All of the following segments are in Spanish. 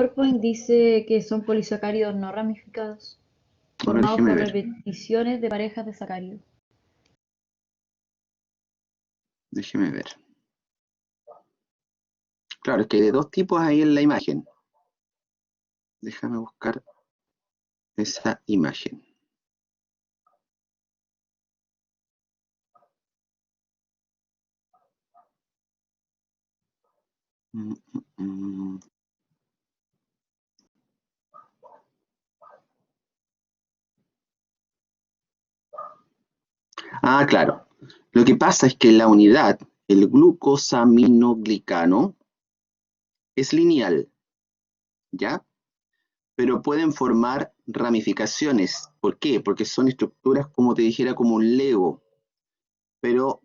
PowerPoint dice que son polisacáridos no ramificados, A ver, formados déjeme por ver. repeticiones de parejas de sacáridos. Déjeme ver. Claro, es que hay de dos tipos ahí en la imagen. Déjame buscar esa imagen. Mm, mm, mm. Ah, claro. Lo que pasa es que la unidad, el glucosaminoglicano, es lineal, ¿ya? Pero pueden formar ramificaciones. ¿Por qué? Porque son estructuras, como te dijera, como un Lego. Pero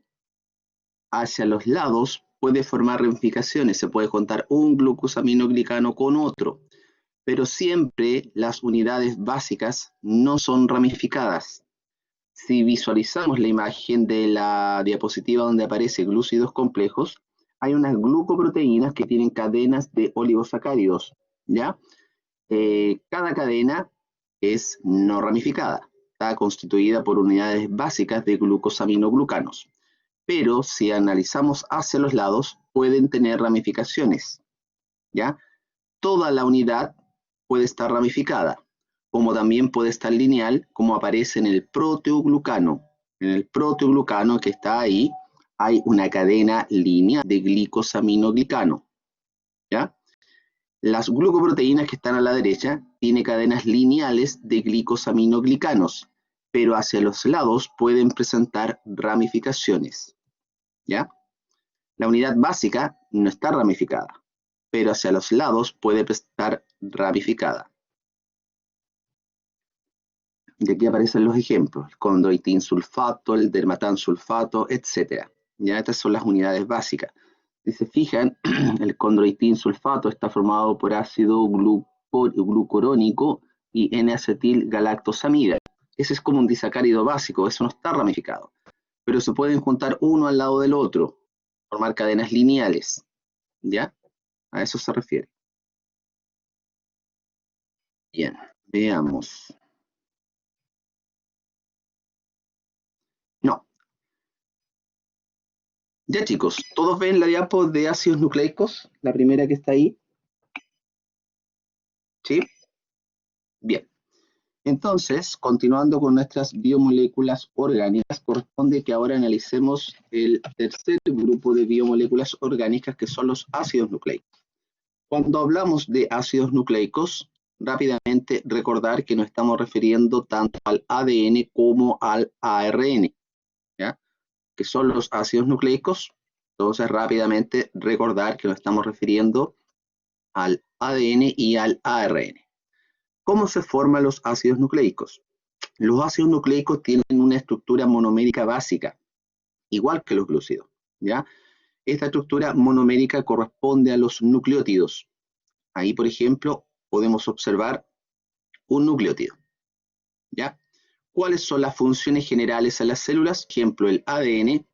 hacia los lados puede formar ramificaciones. Se puede juntar un glucosaminoglicano con otro. Pero siempre las unidades básicas no son ramificadas. Si visualizamos la imagen de la diapositiva donde aparece glúcidos complejos, hay unas glucoproteínas que tienen cadenas de oligosacáridos, ¿ya? Cada cadena es no ramificada, está constituida por unidades básicas de glucosaminoglucanos. Pero si analizamos hacia los lados, pueden tener ramificaciones, ¿ya? Toda la unidad puede estar ramificada, como también puede estar lineal, como aparece en el proteoglucano. En el proteoglucano que está ahí, hay una cadena lineal de glicosaminoglicano, ¿ya? Las glucoproteínas que están a la derecha tienen cadenas lineales de glicosaminoglicanos, pero hacia los lados pueden presentar ramificaciones, ¿ya? La unidad básica no está ramificada, pero hacia los lados puede estar ramificada. Y aquí aparecen los ejemplos, el condroitin sulfato, el dermatan sulfato, etc. Ya estas son las unidades básicas. Si se fijan, el condroitin sulfato está formado por ácido glucurónico y N-acetil galactosamida. Ese es como un disacárido básico, eso no está ramificado. Pero se pueden juntar uno al lado del otro, formar cadenas lineales. ¿Ya? A eso se refiere. Bien, veamos. No. Ya chicos, ¿todos ven la diapo de ácidos nucleicos? La primera que está ahí. ¿Sí? Bien. Entonces, continuando con nuestras biomoléculas orgánicas, corresponde que ahora analicemos el tercer grupo de biomoléculas orgánicas que son los ácidos nucleicos. Cuando hablamos de ácidos nucleicos, rápidamente recordar que nos estamos refiriendo tanto al ADN como al ARN, ¿ya? Que son los ácidos nucleicos. Entonces, rápidamente recordar que nos estamos refiriendo al ADN y al ARN. ¿Cómo se forman los ácidos nucleicos? Los ácidos nucleicos tienen una estructura monomérica básica, igual que los glúcidos, ¿ya? Esta estructura monomérica corresponde a los nucleótidos. Ahí, por ejemplo, podemos observar un nucleótido, ¿ya? ¿Cuáles son las funciones generales en las células? Por ejemplo, el ADN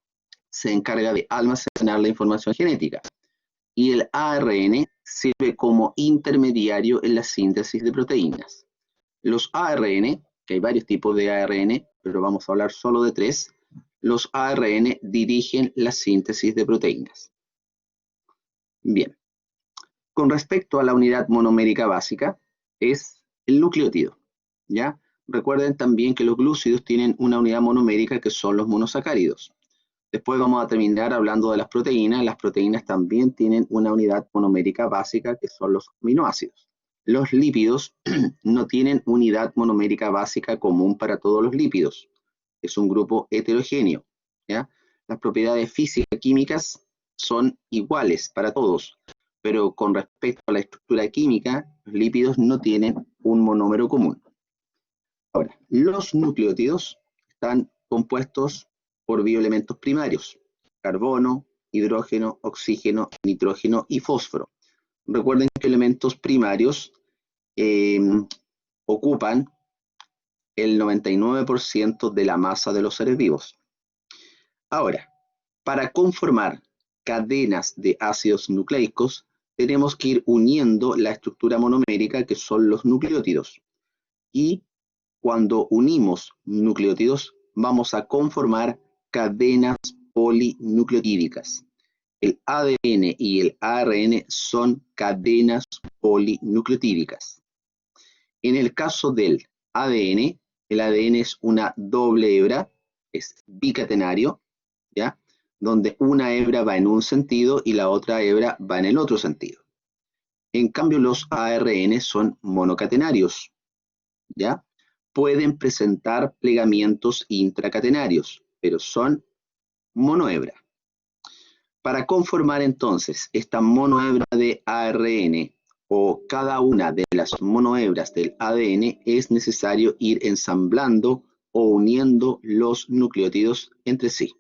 se encarga de almacenar la información genética y el ARN sirve como intermediario en la síntesis de proteínas. Los ARN, que hay varios tipos de ARN, pero vamos a hablar solo de 3, los ARN dirigen la síntesis de proteínas. Bien, con respecto a la unidad monomérica básica, es el nucleótido, ¿ya? Recuerden también que los glúcidos tienen una unidad monomérica que son los monosacáridos. Después vamos a terminar hablando de las proteínas. Las proteínas también tienen una unidad monomérica básica que son los aminoácidos. Los lípidos no tienen unidad monomérica básica común para todos los lípidos. Es un grupo heterogéneo, ¿ya? Las propiedades físicas y químicas son iguales para todos, pero con respecto a la estructura química, los lípidos no tienen un monómero común. Ahora, los nucleótidos están compuestos por bioelementos primarios: carbono, hidrógeno, oxígeno, nitrógeno y fósforo. Recuerden que elementos primarios ocupan el 99% de la masa de los seres vivos. Ahora, para conformar cadenas de ácidos nucleicos, tenemos que ir uniendo la estructura monomérica que son los nucleótidos. Y cuando unimos nucleótidos vamos a conformar cadenas polinucleotídicas. El ADN y el ARN son cadenas polinucleotídicas. En el caso del ADN, el ADN es una doble hebra, es bicatenario, ¿ya? Donde una hebra va en un sentido y la otra hebra va en el otro sentido. En cambio, los ARN son monocatenarios, ¿ya? Pueden presentar plegamientos intracatenarios, pero son monohebra. Para conformar entonces esta monohebra de ARN o cada una de las monohebras del ADN es necesario ir ensamblando o uniendo los nucleótidos entre sí.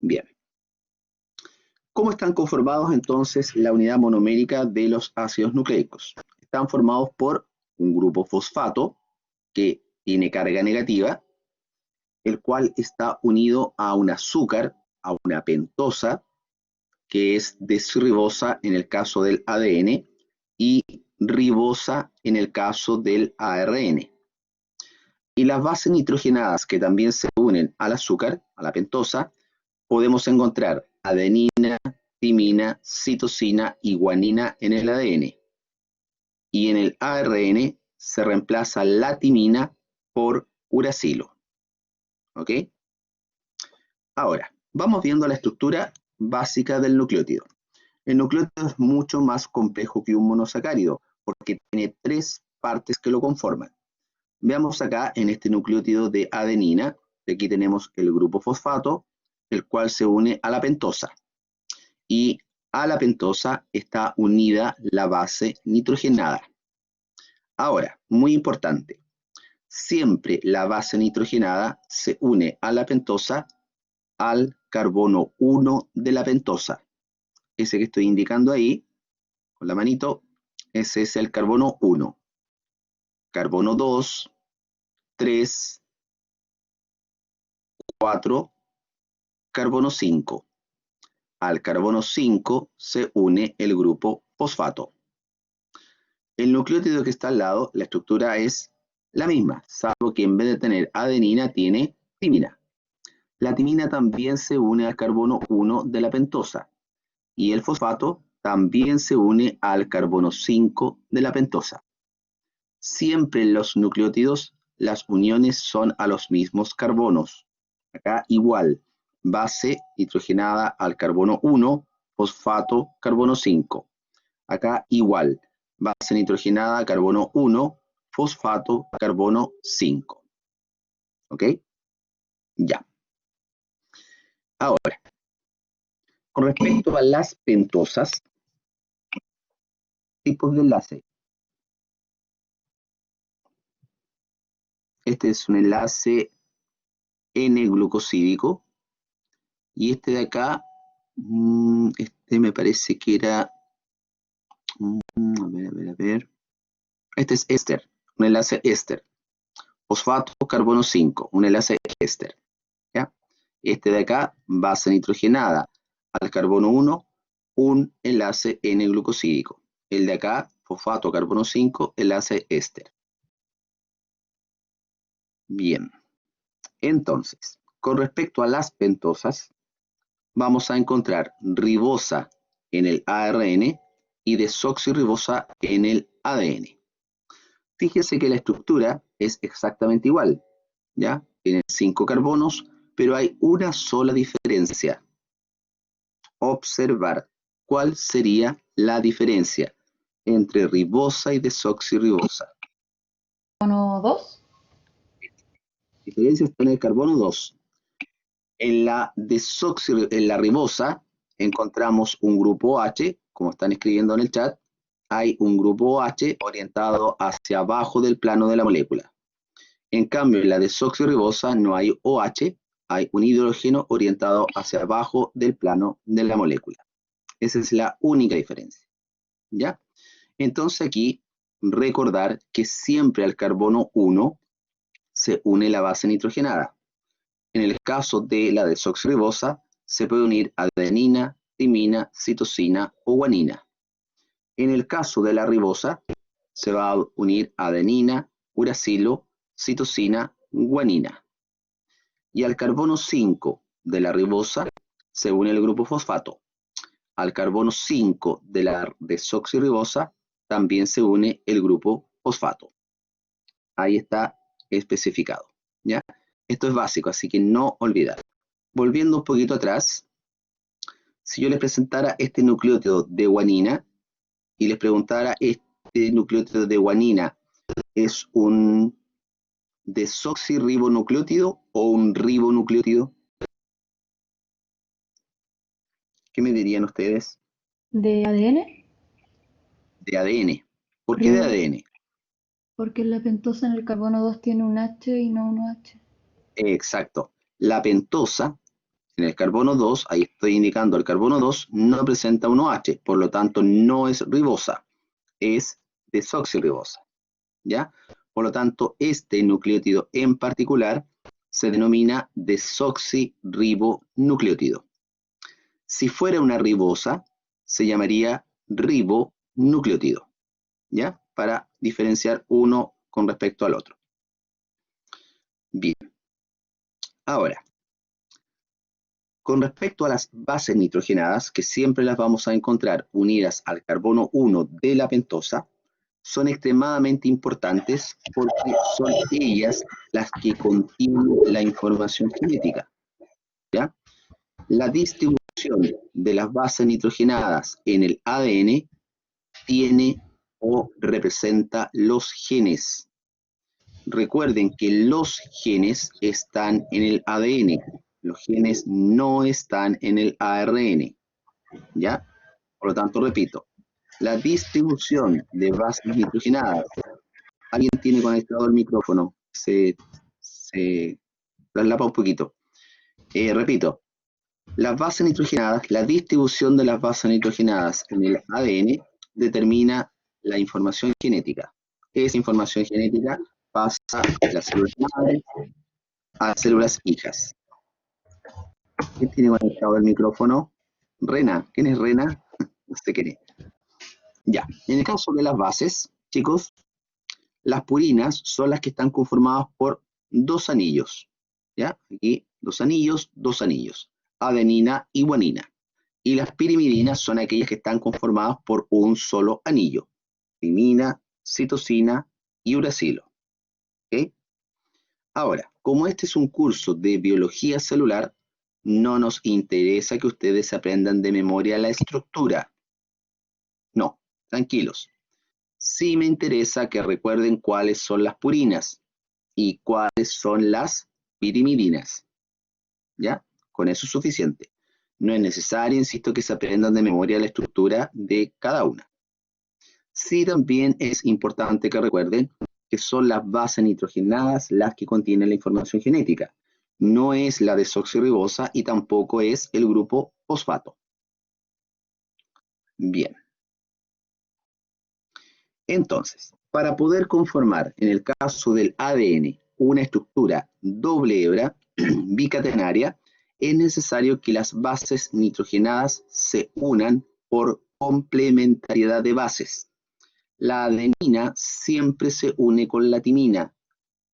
Bien. ¿Cómo están conformados entonces la unidad monomérica de los ácidos nucleicos? Están formados por un grupo fosfato que tiene carga negativa, el cual está unido a un azúcar, a una pentosa, que es desribosa en el caso del ADN y ribosa en el caso del ARN. Y las bases nitrogenadas que también se unen al azúcar, a la pentosa, podemos encontrar adenina, timina, citosina y guanina en el ADN. Y en el ARN se reemplaza la timina por uracilo. ¿Ok? Ahora, vamos viendo la estructura básica del nucleótido. El nucleótido es mucho más complejo que un monosacárido, porque tiene 3 partes que lo conforman. Veamos acá en este nucleótido de adenina, aquí tenemos el grupo fosfato, el cual se une a la pentosa. Y a la pentosa está unida la base nitrogenada. Ahora, muy importante, siempre la base nitrogenada se une a la pentosa al carbono 1 de la pentosa. Ese que estoy indicando ahí, con la manito, ese es el carbono 1. Carbono 2, 3, 4, carbono 5. Al carbono 5 se une el grupo fosfato. El nucleótido que está al lado, la estructura es la misma, salvo que en vez de tener adenina tiene timina. La timina también se une al carbono 1 de la pentosa y el fosfato también se une al carbono 5 de la pentosa. Siempre en los nucleótidos las uniones son a los mismos carbonos. Acá igual, base nitrogenada al carbono 1, fosfato carbono 5. Acá igual, base nitrogenada carbono 1, fosfato carbono 5. ¿Ok? Ya. Ahora, con respecto a las pentosas, tipos de enlace. Este es un enlace N-glucosídico. Y este de acá, este me parece que era, a ver. Este es éster, un enlace éster. Fosfato, carbono 5, un enlace éster. ¿Ya? Este de acá, base nitrogenada al carbono 1, un enlace N-glucosídico. El de acá, fosfato, carbono 5, enlace éster. Bien. Entonces, con respecto a las pentosas, vamos a encontrar ribosa en el ARN y desoxirribosa en el ADN. Fíjense que la estructura es exactamente igual, ¿ya? Tienen 5 carbonos, pero hay una sola diferencia. Observar cuál sería la diferencia entre ribosa y desoxirribosa. ¿Carbono 2? La diferencia está en el carbono 2. En la ribosa encontramos un grupo H, como están escribiendo en el chat, hay un grupo H orientado hacia abajo del plano de la molécula. En cambio, en la desoxirribosa no hay OH, hay un hidrógeno orientado hacia abajo del plano de la molécula. Esa es la única diferencia. ¿Ya? Entonces aquí recordar que siempre al carbono 1 se une la base nitrogenada. En el caso de la desoxirribosa se puede unir adenina, timina, citosina o guanina. En el caso de la ribosa, se va a unir adenina, uracilo, citosina, guanina. Y al carbono 5 de la ribosa se une el grupo fosfato. Al carbono 5 de la desoxirribosa también se une el grupo fosfato. Ahí está especificado, ¿ya? Esto es básico, así que no olvidar. Volviendo un poquito atrás, si yo les presentara este nucleótido de guanina y les preguntara, ¿este nucleótido de guanina es un desoxirribonucleótido o un ribonucleótido? ¿Qué me dirían ustedes? ¿De ADN? De ADN. ¿Por qué de Ribo, ADN? porque la pentosa en el carbono 2 tiene un H y no un OH. Exacto. La pentosa en el carbono 2, ahí estoy indicando el carbono 2, no presenta un OH, por lo tanto no es ribosa, es desoxirribosa, ¿ya? Por lo tanto, este nucleótido en particular se denomina desoxirribonucleótido. Si fuera una ribosa, se llamaría ribonucleótido, ¿ya? Para diferenciar uno con respecto al otro. Bien. Ahora, con respecto a las bases nitrogenadas, que siempre las vamos a encontrar unidas al carbono 1 de la pentosa, son extremadamente importantes porque son ellas las que contienen la información genética, ¿ya? La distribución de las bases nitrogenadas en el ADN tiene o representa los genes. Recuerden que los genes están en el ADN, los genes no están en el ARN, ¿ya? Por lo tanto, repito, la distribución de bases nitrogenadas. ¿Alguien tiene conectado el micrófono? Se traslapa un poquito. Repito, las bases nitrogenadas, la distribución de las bases nitrogenadas en el ADN determina la información genética. Esa información genética pasa de las células madres a las células hijas. ¿Quién tiene conectado el micrófono? Rena. ¿Quién es Rena? No sé quién es. Ya. En el caso de las bases, chicos, las purinas son las que están conformadas por dos anillos. ¿Ya? Aquí dos anillos. Adenina y guanina. Y las pirimidinas son aquellas que están conformadas por un solo anillo. Timina, citosina y uracilo. ¿Ok? Ahora, como este es un curso de biología celular, no nos interesa que ustedes aprendan de memoria la estructura. No, tranquilos. Sí me interesa que recuerden cuáles son las purinas y cuáles son las pirimidinas. ¿Ya? Con eso es suficiente. No es necesario, insisto, que se aprendan de memoria la estructura de cada una. Sí también es importante que recuerden que son las bases nitrogenadas las que contienen la información genética. No es la desoxirribosa y tampoco es el grupo fosfato. Bien. Entonces, para poder conformar, en el caso del ADN, una estructura doble hebra bicatenaria, es necesario que las bases nitrogenadas se unan por complementariedad de bases. La adenina siempre se une con la timina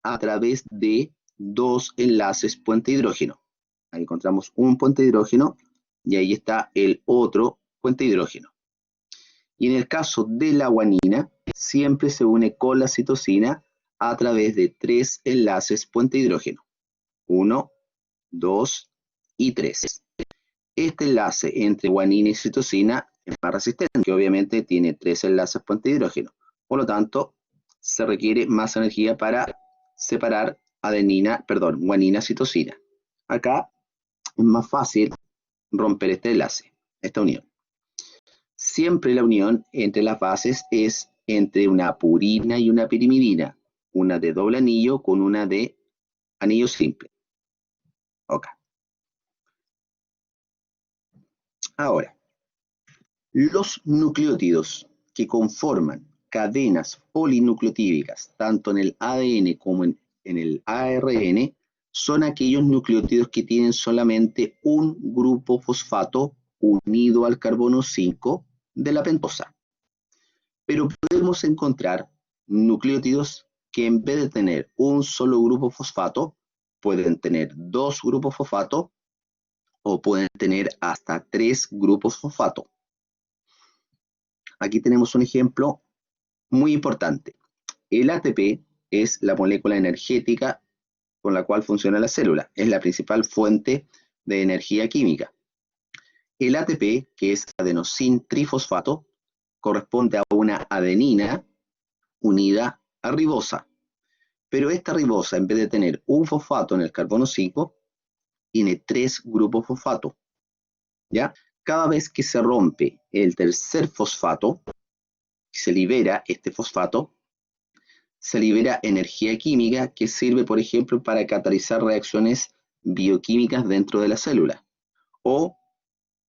a través de dos enlaces puente hidrógeno. Ahí encontramos un puente hidrógeno y ahí está el otro puente hidrógeno. Y en el caso de la guanina, siempre se une con la citosina a través de tres enlaces puente hidrógeno. 1, 2 y 3. Este enlace entre guanina y citosina es más resistente, que obviamente tiene tres enlaces puente hidrógeno. Por lo tanto, se requiere más energía para separar guanina-citosina. Acá es más fácil romper este enlace, esta unión. Siempre la unión entre las bases es entre una purina y una pirimidina, una de doble anillo con una de anillo simple. Ok. Ahora, los nucleótidos que conforman cadenas polinucleotídicas, tanto en el ADN como en el ARN, son aquellos nucleótidos que tienen solamente un grupo fosfato unido al carbono 5 de la pentosa. Pero podemos encontrar nucleótidos que en vez de tener un solo grupo fosfato, pueden tener dos grupos fosfato o pueden tener hasta 3 grupos fosfato. Aquí tenemos un ejemplo muy importante. El ATP es la molécula energética con la cual funciona la célula. Es la principal fuente de energía química. El ATP, que es adenosin trifosfato, corresponde a una adenina unida a ribosa. Pero esta ribosa, en vez de tener un fosfato en el carbono 5, tiene 3 grupos fosfato. ¿Ya? Cada vez que se rompe el tercer fosfato, se libera este fosfato, se libera energía química que sirve, por ejemplo, para catalizar reacciones bioquímicas dentro de la célula, o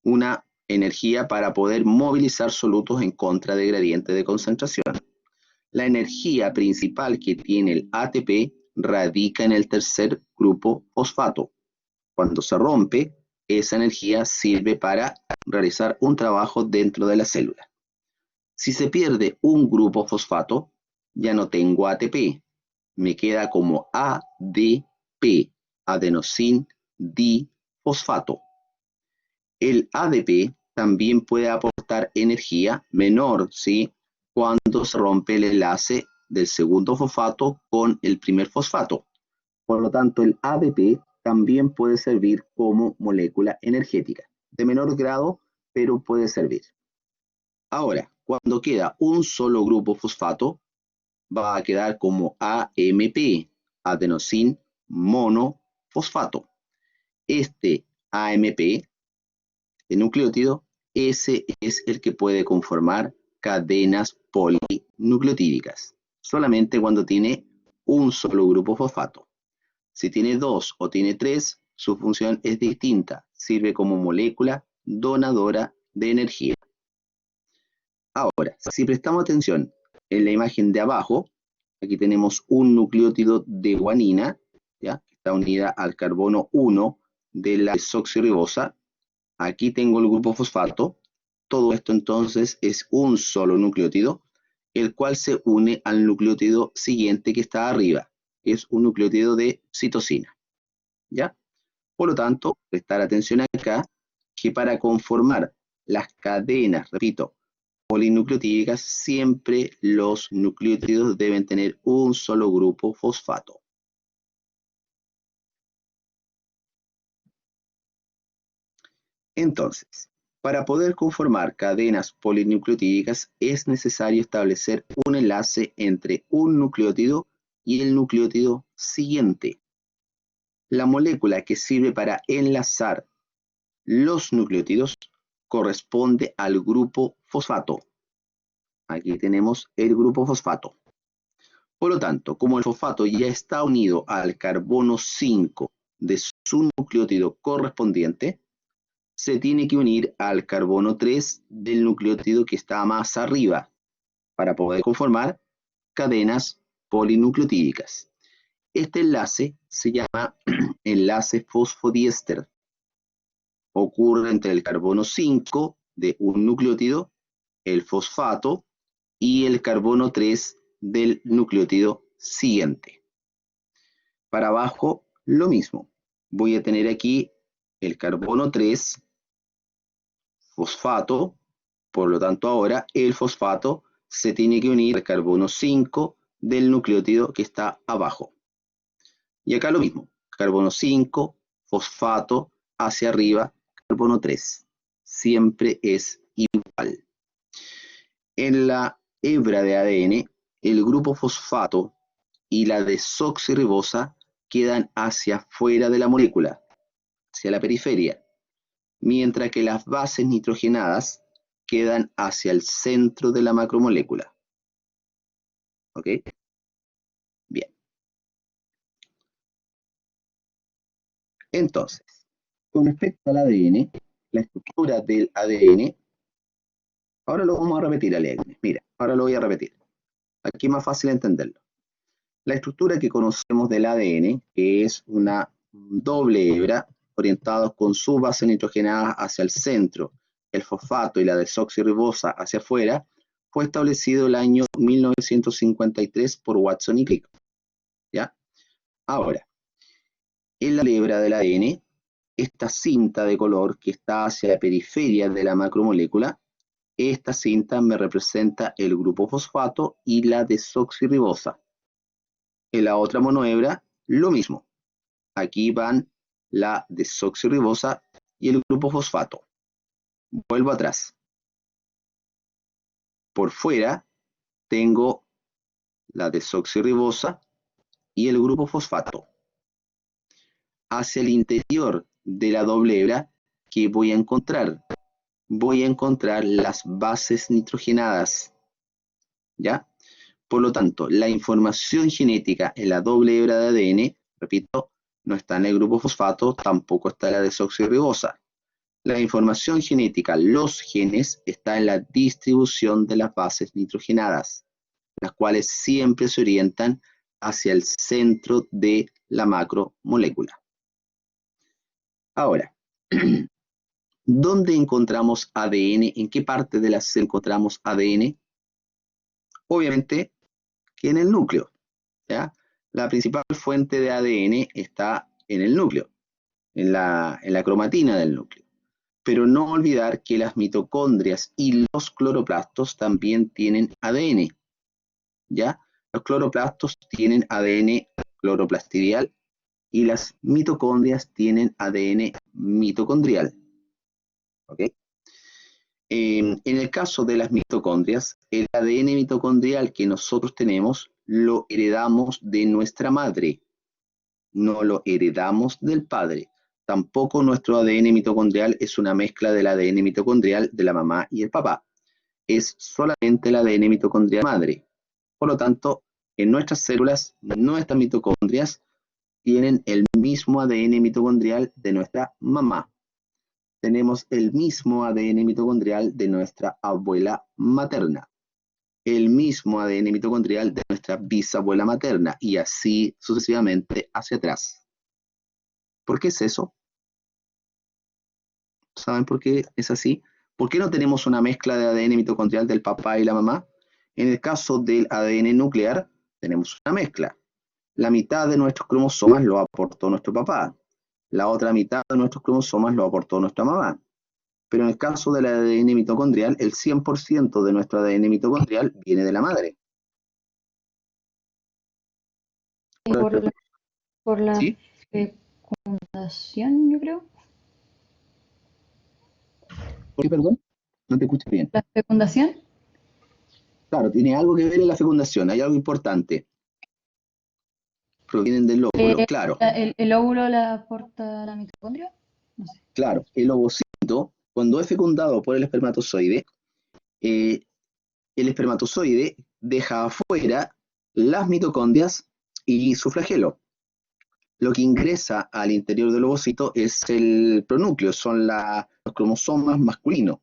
una energía para poder movilizar solutos en contra de gradientes de concentración. La energía principal que tiene el ATP radica en el tercer grupo fosfato. Cuando se rompe, esa energía sirve para realizar un trabajo dentro de la célula. Si se pierde un grupo fosfato, ya no tengo ATP, me queda como ADP, adenosin difosfato. El ADP también puede aportar energía menor, ¿sí?, cuando se rompe el enlace del segundo fosfato con el primer fosfato. Por lo tanto, el ADP también puede servir como molécula energética, de menor grado, pero puede servir. Ahora, cuando queda un solo grupo fosfato, va a quedar como AMP, adenosin monofosfato. Este AMP, el nucleótido, ese es el que puede conformar cadenas polinucleotídicas, solamente cuando tiene un solo grupo fosfato. Si tiene 2 o tiene 3, su función es distinta, sirve como molécula donadora de energía. Ahora, si prestamos atención en la imagen de abajo, aquí tenemos un nucleótido de guanina, ¿ya?, que está unida al carbono 1 de la desoxirribosa. Aquí tengo el grupo fosfato. Todo esto entonces es un solo nucleótido, el cual se une al nucleótido siguiente que está arriba. Es un nucleótido de citosina, ¿ya? Por lo tanto, prestar atención acá, que para conformar las cadenas, repito, polinucleotídicas, siempre los nucleótidos deben tener un solo grupo fosfato. Entonces, para poder conformar cadenas polinucleotídicas es necesario establecer un enlace entre un nucleótido y el nucleótido siguiente. La molécula que sirve para enlazar los nucleótidos corresponde al grupo fosfato. Aquí tenemos el grupo fosfato. Por lo tanto, como el fosfato ya está unido al carbono 5 de su nucleótido correspondiente, se tiene que unir al carbono 3 del nucleótido que está más arriba para poder conformar cadenas polinucleotídicas. Este enlace se llama enlace fosfodiéster. Ocurre entre el carbono 5 de un nucleótido, el fosfato, y el carbono 3 del nucleótido siguiente. Para abajo, lo mismo. Voy a tener aquí el carbono 3, fosfato, por lo tanto ahora el fosfato se tiene que unir al carbono 5 del nucleótido que está abajo. Y acá lo mismo, carbono 5, fosfato, hacia arriba, carbono 3. Siempre es igual. En la hebra de ADN, el grupo fosfato y la desoxirribosa quedan hacia afuera de la molécula, hacia la periferia, mientras que las bases nitrogenadas quedan hacia el centro de la macromolécula. ¿Ok? Bien. Entonces, con respecto al ADN, la estructura del ADN, ahora lo vamos a repetir, Alegre. Mira, ahora lo voy a repetir. Aquí es más fácil entenderlo. La estructura que conocemos del ADN, que es una doble hebra, orientados con su base nitrogenada hacia el centro el fosfato y la desoxirribosa hacia afuera, fue establecido el año 1953 por Watson y Crick. ¿Ya? Ahora, en la hebra del ADN, esta cinta de color que está hacia la periferia de la macromolécula, esta cinta me representa el grupo fosfato y la desoxirribosa. En la otra monohebra, lo mismo. Aquí van la desoxirribosa y el grupo fosfato. Vuelvo atrás. Por fuera tengo la desoxirribosa y el grupo fosfato. Hacia el interior de la doble hebra, ¿qué voy a encontrar? Voy a encontrar las bases nitrogenadas. ¿Ya? Por lo tanto, la información genética en la doble hebra de ADN, repito, no está en el grupo fosfato, tampoco está en la desoxirribosa. La información genética, los genes, está en la distribución de las bases nitrogenadas, las cuales siempre se orientan hacia el centro de la macromolécula. Ahora, ¿dónde encontramos ADN? ¿En qué parte de la célula encontramos ADN? Obviamente que en el núcleo, ¿ya? La principal fuente de ADN está en el núcleo, en la cromatina del núcleo. Pero no olvidar que las mitocondrias y los cloroplastos también tienen ADN, ¿ya? Los cloroplastos tienen ADN cloroplastidial y las mitocondrias tienen ADN mitocondrial, ¿ok? En el caso de las mitocondrias, el ADN mitocondrial que nosotros tenemos lo heredamos de nuestra madre, no lo heredamos del padre. Tampoco nuestro ADN mitocondrial es una mezcla del ADN mitocondrial de la mamá y el papá. Es solamente el ADN mitocondrial madre. Por lo tanto, en nuestras células, nuestras mitocondrias tienen el mismo ADN mitocondrial de nuestra mamá. Tenemos el mismo ADN mitocondrial de nuestra abuela materna, el mismo ADN mitocondrial de nuestra bisabuela materna y así sucesivamente hacia atrás. ¿Por qué es eso? ¿Saben por qué es así? ¿Por qué no tenemos una mezcla de ADN mitocondrial del papá y la mamá? En el caso del ADN nuclear, tenemos una mezcla. La mitad de nuestros cromosomas lo aportó nuestro papá. La otra mitad de nuestros cromosomas lo aportó nuestra mamá. Pero en el caso del ADN mitocondrial, el 100% de nuestro ADN mitocondrial viene de la madre. Por la ¿Sí? fecundación, yo creo. ¿Por qué, perdón? No te escucho bien. ¿La fecundación? Claro, tiene algo que ver en la fecundación, hay algo importante. Provienen del óvulo, claro. ¿El óvulo la aporta la mitocondria? No sé. Claro, el ovocito, cuando es fecundado por eh, el espermatozoide deja afuera las mitocondrias y su flagelo. Lo que ingresa al interior del ovocito es el pronúcleo, son los cromosomas masculinos.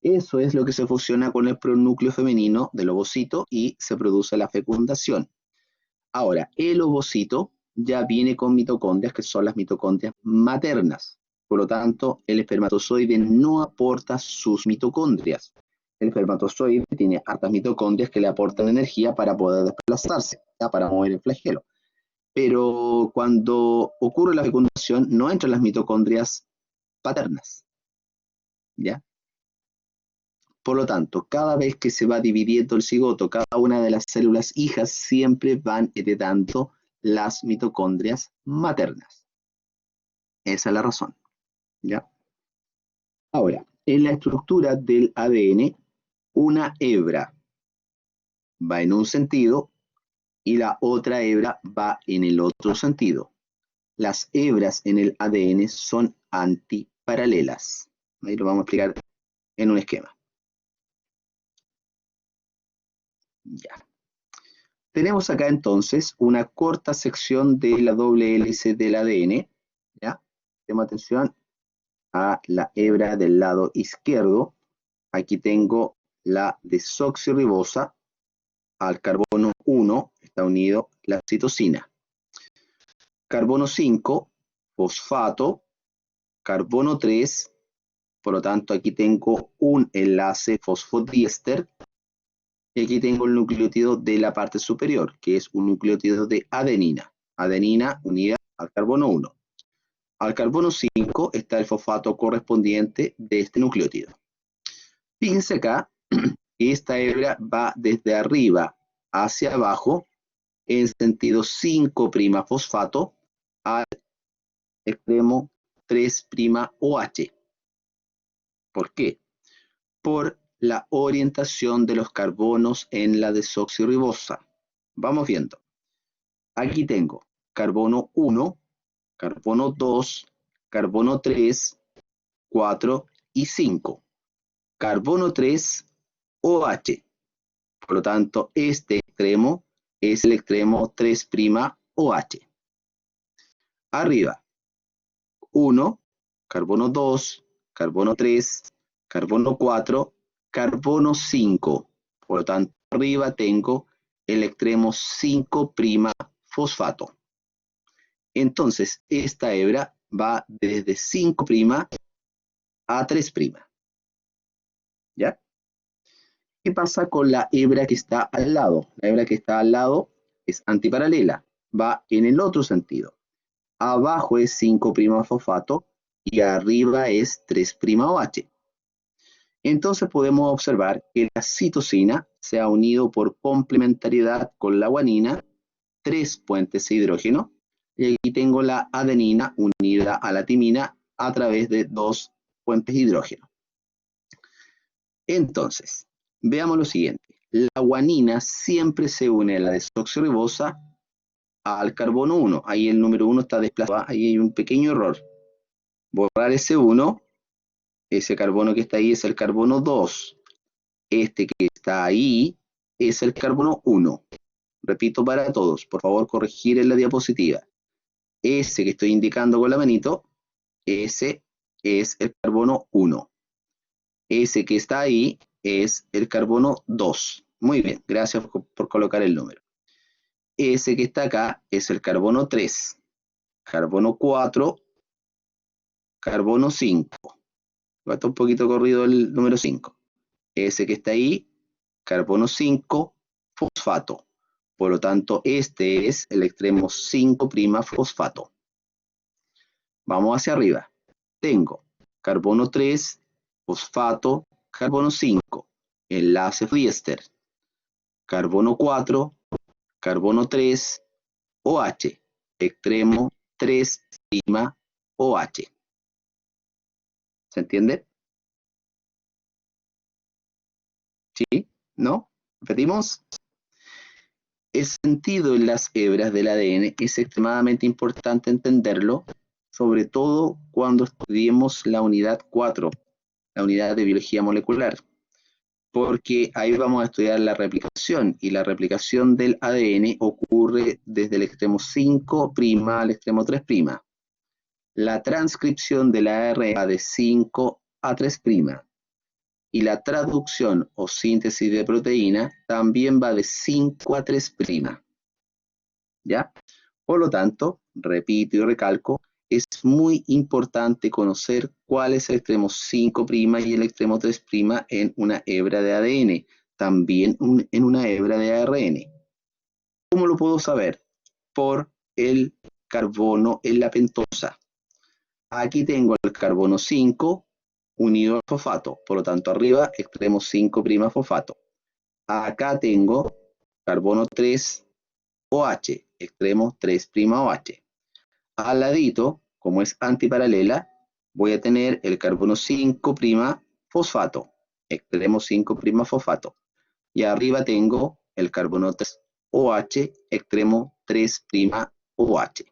Eso es lo que se fusiona con el pronúcleo femenino del ovocito y se produce la fecundación. Ahora, el ovocito ya viene con mitocondrias, que son las mitocondrias maternas. Por lo tanto, el espermatozoide no aporta sus mitocondrias. El espermatozoide tiene hartas mitocondrias que le aportan energía para poder desplazarse, ¿ya? Para mover el flagelo. Pero cuando ocurre la fecundación, no entran las mitocondrias paternas, ¿ya? Por lo tanto, cada vez que se va dividiendo el cigoto, cada una de las células hijas siempre van heredando las mitocondrias maternas. Esa es la razón, ¿ya? Ahora, en la estructura del ADN, una hebra va en un sentido y la otra hebra va en el otro sentido. Las hebras en el ADN son antiparalelas. Ahí lo vamos a explicar en un esquema. Ya. Tenemos acá entonces una corta sección de la doble hélice del ADN. ¿Ya? Prestemos atención a la hebra del lado izquierdo. Aquí tengo la desoxirribosa. Al carbono 1 está unido la citosina. Carbono 5, fosfato. Carbono 3, Por lo tanto, aquí tengo un enlace fosfodiéster y aquí tengo el nucleótido de la parte superior, que es un nucleótido de adenina. Adenina unida al carbono 1. Al carbono 5 está el fosfato correspondiente de este nucleótido. Fíjense acá que esta hebra va desde arriba hacia abajo en sentido 5' fosfato al extremo 3' OH. ¿Por qué? Por la orientación de los carbonos en la desoxirribosa. Vamos viendo. Aquí tengo carbono 1, carbono 2, carbono 3, 4 y 5. Carbono 3, OH. Por lo tanto, este extremo es el extremo 3' OH. Arriba, 1, carbono 2, carbono 3, carbono 4, carbono 5. Por lo tanto, arriba tengo el extremo 5' fosfato. Entonces, esta hebra va desde 5' a 3'. ¿Ya? ¿Qué pasa con la hebra que está al lado? La hebra que está al lado es antiparalela, va en el otro sentido. Abajo es 5' fosfato y arriba es 3' OH. Entonces podemos observar que la citosina se ha unido por complementariedad con la guanina, 3 puentes de hidrógeno, y aquí tengo la adenina unida a la timina a través de 2 puentes de hidrógeno. Entonces, veamos lo siguiente. La guanina siempre se une a la desoxirribosa al carbono 1. Ahí el número 1 está desplazado, ahí hay un pequeño error. Borrar ese 1, ese carbono que está ahí es el carbono 2. Este que está ahí es el carbono 1. Repito para todos, por favor corregir en la diapositiva. Ese que estoy indicando con la manito, ese es el carbono 1. Ese que está ahí es el carbono 2. Muy bien, gracias por colocar el número. Ese que está acá es el carbono 3, carbono 4, carbono 5. Está un poquito corrido el número 5. Ese que está ahí, carbono 5, fosfato. Por lo tanto, este es el extremo 5' fosfato. Vamos hacia arriba. Tengo carbono 3, fosfato, carbono 5, enlace diéster. Carbono 4, carbono 3, OH, extremo 3' OH. ¿Se entiende? ¿Sí? ¿No? ¿Repetimos? El sentido en las hebras del ADN es extremadamente importante entenderlo, sobre todo cuando estudiemos la unidad 4, la unidad de biología molecular, porque ahí vamos a estudiar la replicación, y la replicación del ADN ocurre desde el extremo 5' al extremo 3'. La transcripción de la ARN va de 5 a 3', y la traducción o síntesis de proteína también va de 5 a 3'. ¿Ya? Por lo tanto, repito y recalco, es muy importante conocer cuál es el extremo 5' y el extremo 3' en una hebra de ADN, también en una hebra de ARN. ¿Cómo lo puedo saber? Por el carbono en la pentosa. Aquí tengo el carbono 5 unido al fosfato, por lo tanto arriba extremo 5' fosfato. Acá tengo carbono 3 OH, extremo 3' OH. Al ladito, como es antiparalela, voy a tener el carbono 5' fosfato, extremo 5' fosfato. Y arriba tengo el carbono 3 OH, extremo 3' OH.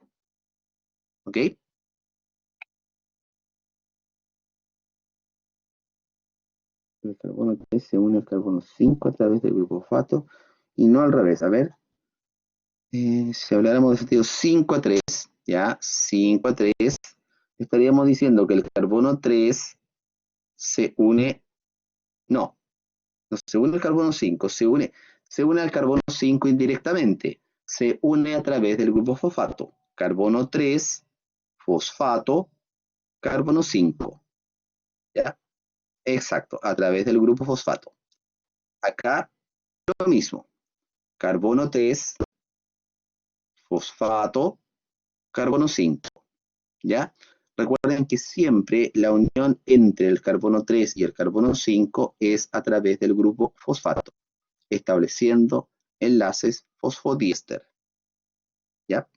¿Ok? El carbono 3 se une al carbono 5 a través del grupo fosfato y no al revés. A ver, si habláramos de sentido 5 a 3, ya, 5 a 3, estaríamos diciendo que el carbono 3 se une, no se une al carbono 5, se une al carbono 5 indirectamente, se une a través del grupo fosfato, carbono 3, fosfato, carbono 5, ¿ya? Exacto, a través del grupo fosfato. Acá lo mismo, carbono 3, fosfato, carbono 5, ¿ya? Recuerden que siempre la unión entre el carbono 3 y el carbono 5 es a través del grupo fosfato, estableciendo enlaces fosfodiéster, ¿ya?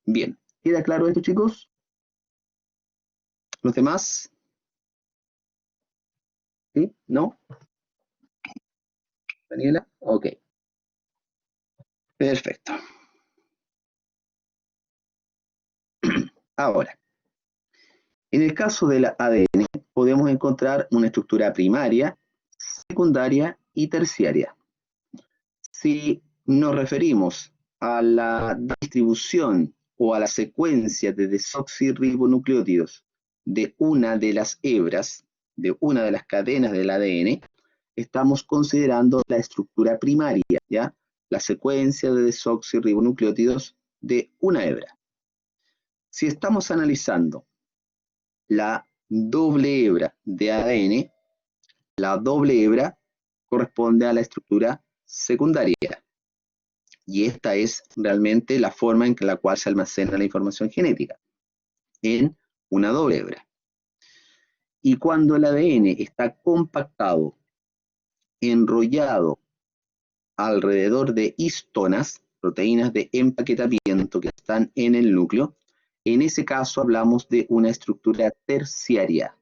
Bien, ¿queda claro esto, chicos? ¿Los demás? ¿Sí? ¿No? ¿Daniela? Ok, perfecto. Ahora, en el caso del ADN, podemos encontrar una estructura primaria, secundaria y terciaria. Si nos referimos a la distribución o a la secuencia de desoxirribonucleótidos de una de las hebras, de una de las cadenas del ADN, estamos considerando la estructura primaria, ¿ya? La secuencia de desoxirribonucleótidos de una hebra. Si estamos analizando la doble hebra de ADN, la doble hebra corresponde a la estructura secundaria. Y esta es realmente la forma en la cual se almacena la información genética, en una doble hebra. Y cuando el ADN está compactado, enrollado alrededor de histonas, proteínas de empaquetamiento que están en el núcleo, en ese caso hablamos de una estructura terciaria,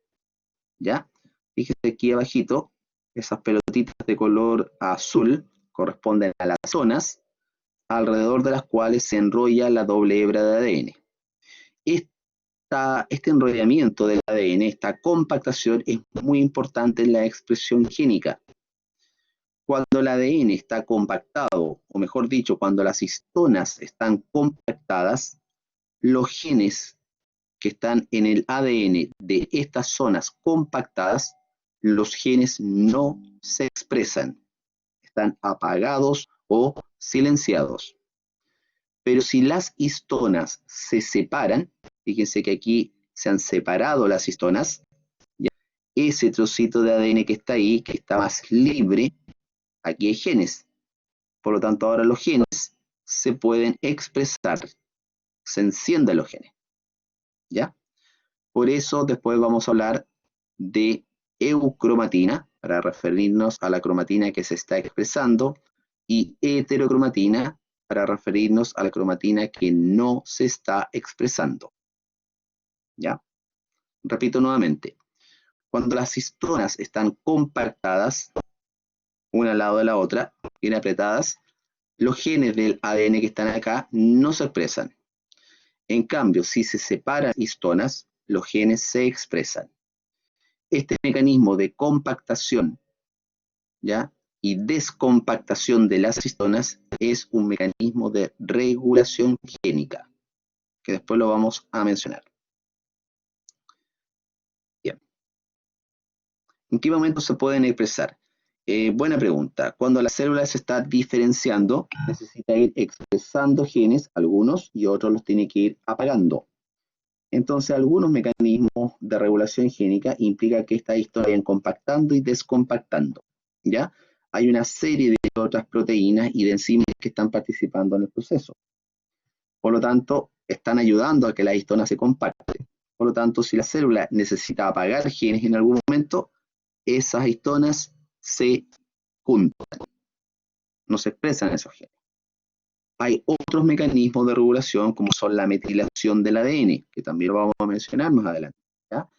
¿ya? Fíjense aquí abajito, esas pelotitas de color azul corresponden a las zonas alrededor de las cuales se enrolla la doble hebra de ADN. Este enrollamiento del ADN, esta compactación, es muy importante en la expresión génica. Cuando el ADN está compactado, o mejor dicho, cuando las histonas están compactadas, los genes que están en el ADN de estas zonas compactadas, los genes no se expresan, están apagados o silenciados. Pero si las histonas se separan, fíjense que aquí se han separado las histonas, ¿ya? Ese trocito de ADN que está ahí, que está más libre, aquí hay genes. Por lo tanto, ahora los genes se pueden expresar, se encienden los genes, ¿ya? Por eso después vamos a hablar de eucromatina, para referirnos a la cromatina que se está expresando, y heterocromatina, para referirnos a la cromatina que no se está expresando, ¿ya? Repito nuevamente, cuando las histonas están compactadas, una al lado de la otra, bien apretadas, los genes del ADN que están acá no se expresan. En cambio, si se separan histonas, los genes se expresan. Este mecanismo de compactación, ¿ya? Y descompactación de las histonas es un mecanismo de regulación génica, que después lo vamos a mencionar. Bien. ¿En qué momento se pueden expresar? Buena pregunta. Cuando la célula se está diferenciando, necesita ir expresando genes, algunos, y otros los tiene que ir apagando. Entonces, algunos mecanismos de regulación génica implican que estas histonas vayan compactando y descompactando, ¿ya? Hay una serie de otras proteínas y de enzimas que están participando en el proceso. Por lo tanto, están ayudando a que las histonas se compacten. Por lo tanto, si la célula necesita apagar genes en algún momento, esas histonas se juntan, no se expresan esos genes. Hay otros mecanismos de regulación, como son la metilación del ADN, que también lo vamos a mencionar más adelante, ¿ya?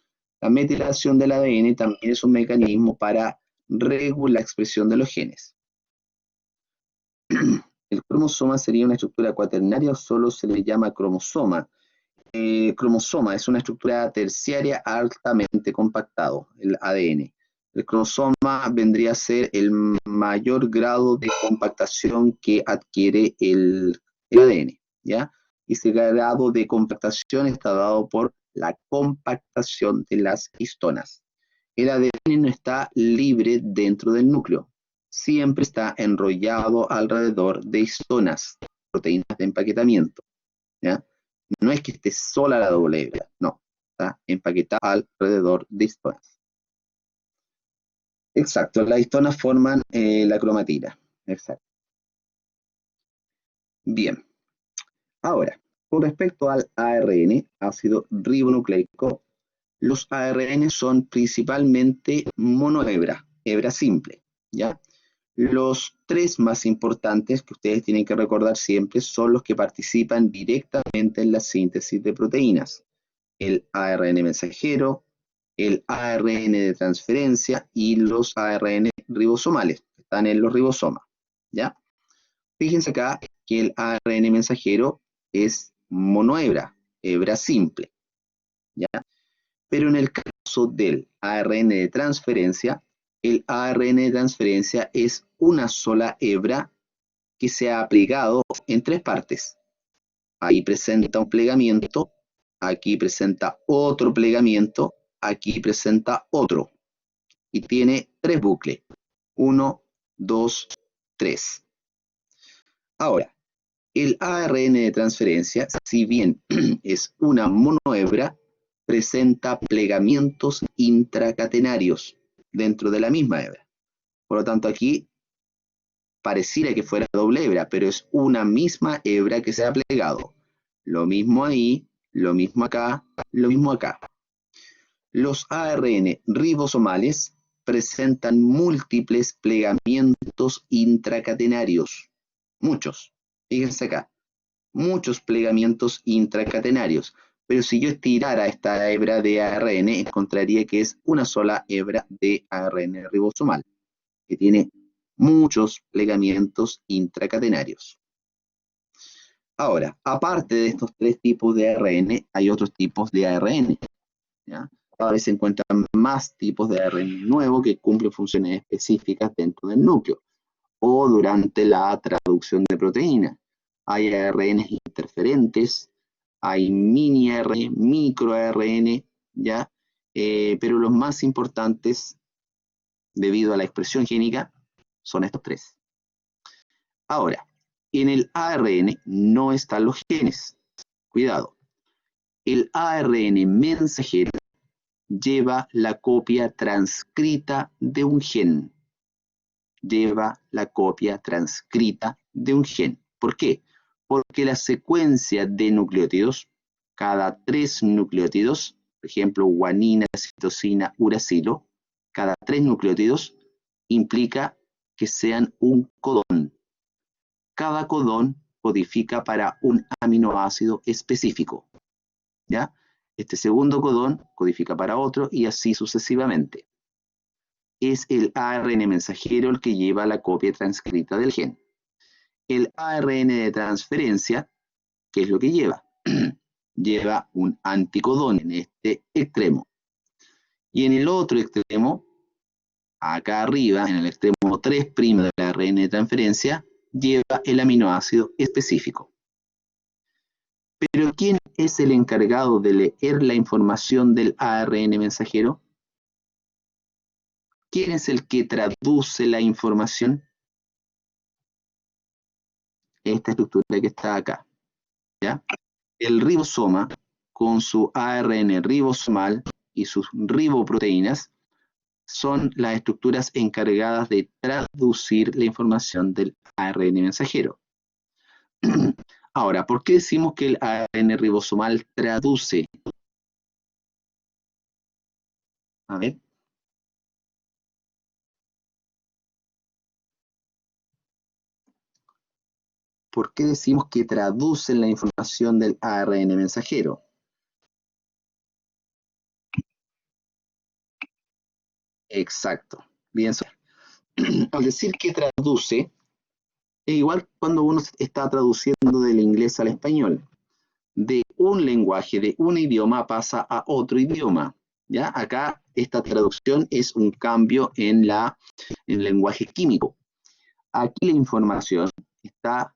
La metilación del ADN también es un mecanismo para regular la expresión de los genes. ¿El cromosoma sería una estructura cuaternaria o solo se le llama cromosoma? Cromosoma es una estructura terciaria altamente compactado, el ADN. El cromosoma vendría a ser el mayor grado de compactación que adquiere el ADN, ¿ya? Y ese grado de compactación está dado por la compactación de las histonas. El ADN no está libre dentro del núcleo, siempre está enrollado alrededor de histonas, proteínas de empaquetamiento, ¿ya? No es que esté sola la doble hebra, no, está empaquetada alrededor de histonas. Exacto, las histonas forman la cromatina. Exacto. Bien. Ahora, con respecto al ARN, ácido ribonucleico, los ARN son principalmente monohebra, hebra simple, ¿ya? Los tres más importantes que ustedes tienen que recordar siempre son los que participan directamente en la síntesis de proteínas. El ARN mensajero, el ARN de transferencia y los ARN ribosomales, que están en los ribosomas, ¿ya? Fíjense acá que el ARN mensajero es monohebra, hebra simple, ¿ya? Pero en el caso del ARN de transferencia, el ARN de transferencia es una sola hebra que se ha plegado en tres partes. Ahí presenta un plegamiento, aquí presenta otro plegamiento, aquí presenta otro. Y tiene tres bucles. 1, 2, 3. Ahora, el ARN de transferencia, si bien es una monohebra, presenta plegamientos intracatenarios dentro de la misma hebra. Por lo tanto, aquí pareciera que fuera doble hebra, pero es una misma hebra que se ha plegado. Lo mismo ahí, lo mismo acá, lo mismo acá. Los ARN ribosomales presentan múltiples plegamientos intracatenarios. Muchos. Fíjense acá. Muchos plegamientos intracatenarios. Pero si yo estirara esta hebra de ARN, encontraría que es una sola hebra de ARN ribosomal, que tiene muchos plegamientos intracatenarios. Ahora, aparte de estos tres tipos de ARN, hay otros tipos de ARN, ¿ya? Cada vez se encuentran más tipos de ARN nuevos que cumplen funciones específicas dentro del núcleo o durante la traducción de proteínas. Hay ARN interferentes, hay mini ARN, micro ARN, ¿ya? Pero los más importantes, debido a la expresión génica, son estos tres. Ahora, en el ARN no están los genes. Cuidado. El ARN mensajero lleva la copia transcrita de un gen. Lleva la copia transcrita de un gen. ¿Por qué? Porque la secuencia de nucleótidos, cada 3 nucleótidos, por ejemplo, guanina, citosina, uracilo, cada 3 nucleótidos implica que sean un codón. Cada codón codifica para un aminoácido específico, ¿ya? Este segundo codón codifica para otro y así sucesivamente. Es el ARN mensajero el que lleva la copia transcrita del gen. El ARN de transferencia, ¿qué es lo que lleva? Lleva un anticodón en este extremo. Y en el otro extremo, acá arriba, en el extremo 3' del ARN de transferencia, lleva el aminoácido específico. Pero ¿quién es el encargado de leer la información del ARN mensajero? ¿Quién es el que traduce la información? Esta estructura que está acá, ¿ya? El ribosoma, con su ARN ribosomal y sus riboproteínas, son las estructuras encargadas de traducir la información del ARN mensajero. Ahora, ¿por qué decimos que el ARN ribosomal traduce? A ver. ¿Por qué decimos que traducen la información del ARN mensajero? Exacto. Bien. Al decir que traduce, es igual cuando uno está traduciendo del inglés al español. De un lenguaje, de un idioma, pasa a otro idioma, ¿ya? Acá esta traducción es un cambio en el lenguaje químico. Aquí la información está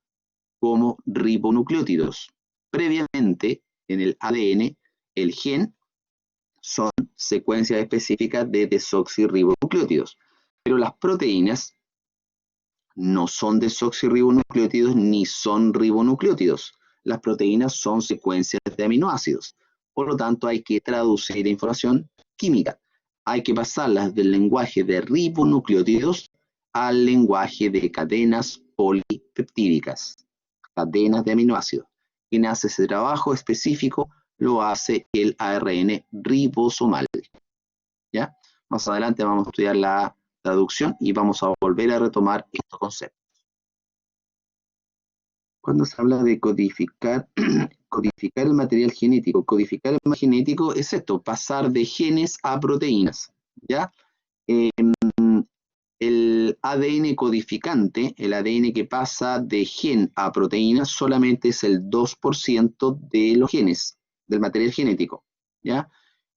como ribonucleótidos. Previamente, en el ADN, el gen son secuencias específicas de desoxirribonucleótidos, pero las proteínas no son desoxirribonucleótidos ni son ribonucleótidos. Las proteínas son secuencias de aminoácidos. Por lo tanto, hay que traducir la información química. hay que pasarlas del lenguaje de ribonucleótidos al lenguaje de cadenas polipeptídicas, cadenas de aminoácidos. Quien hace ese trabajo específico lo hace el ARN ribosomal. ¿Ya? Más adelante vamos a estudiar la traducción y vamos a volver a retomar estos conceptos. Cuando se habla de codificar, codificar el material genético, codificar el material genético es esto, pasar de genes a proteínas, ¿ya? El ADN codificante, el ADN que pasa de gen a proteína, solamente es el 2% de los genes, del material genético, ¿ya?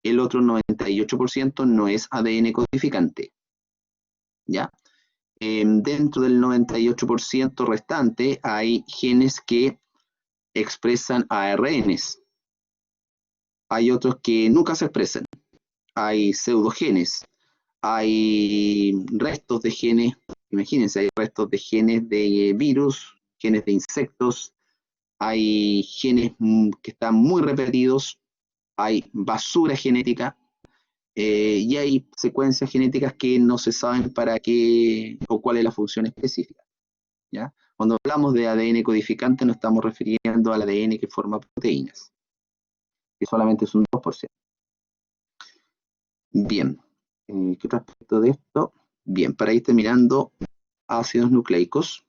El otro 98% no es ADN codificante, ¿ya? Dentro del 98% restante hay genes que expresan ARNs. Hay otros que nunca se expresan. Hay pseudogenes. Hay restos de genes. Imagínense, hay restos de genes de virus, genes de insectos. Hay genes que están muy repetidos. Hay basura genética. Y hay secuencias genéticas que no se saben para qué o cuál es la función específica, ¿ya? Cuando hablamos de ADN codificante nos estamos refiriendo al ADN que forma proteínas, que solamente es un 2%. Bien, ¿qué otro aspecto de esto? Bien, para ir terminando, ácidos nucleicos.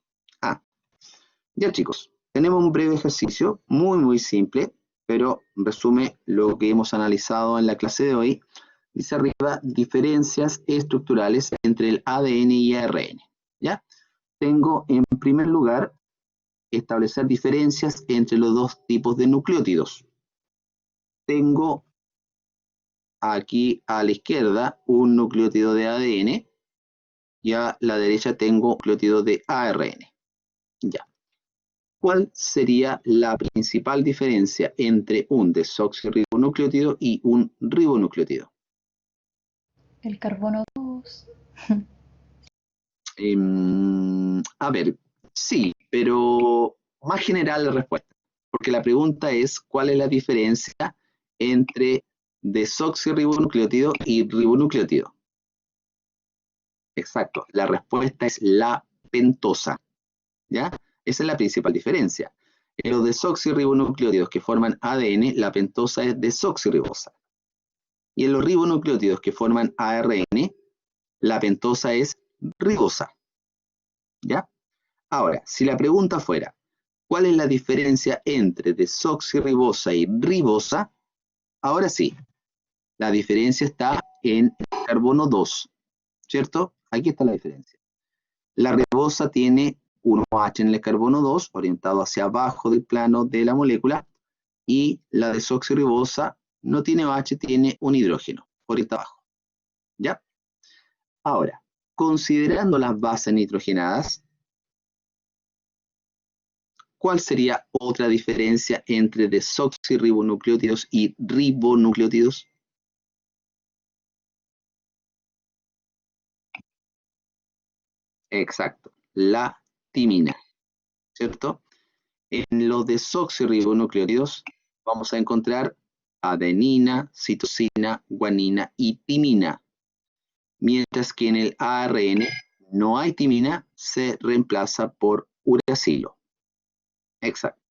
Ya chicos, tenemos un breve ejercicio, muy simple, pero resume lo que hemos analizado en la clase de hoy. Dice arriba, diferencias estructurales entre el ADN y ARN, ¿ya? Tengo en primer lugar establecer diferencias entre los dos tipos de nucleótidos. Tengo aquí a la izquierda un nucleótido de ADN y a la derecha tengo un nucleótido de ARN. Ya. ¿Cuál sería la principal diferencia entre un desoxirribonucleótido y un ribonucleótido? El carbono 2. A ver, sí, pero más general la respuesta, porque la pregunta es ¿cuál es la diferencia entre desoxirribonucleótido y ribonucleótido? Exacto, la respuesta es la pentosa, ¿ya? Esa es la principal diferencia. En los desoxirribonucleótidos que forman ADN, la pentosa es desoxirribosa. Y en los ribonucleótidos que forman ARN, la pentosa es ribosa, ¿ya? Ahora, si la pregunta fuera, ¿cuál es la diferencia entre desoxirribosa y ribosa? Ahora sí, la diferencia está en el carbono 2, ¿cierto? Aquí está la diferencia. La ribosa tiene un OH en el carbono 2, orientado hacia abajo del plano de la molécula, y la desoxirribosa no tiene OH, tiene un hidrógeno, orientado abajo, ¿ya? Ahora, considerando las bases nitrogenadas, ¿cuál sería otra diferencia entre desoxirribonucleótidos y ribonucleótidos? Exacto, la timina, ¿cierto? En los desoxirribonucleótidos vamos a encontrar adenina, citosina, guanina y timina, mientras que en el ARN no hay timina, se reemplaza por uracilo. Exacto.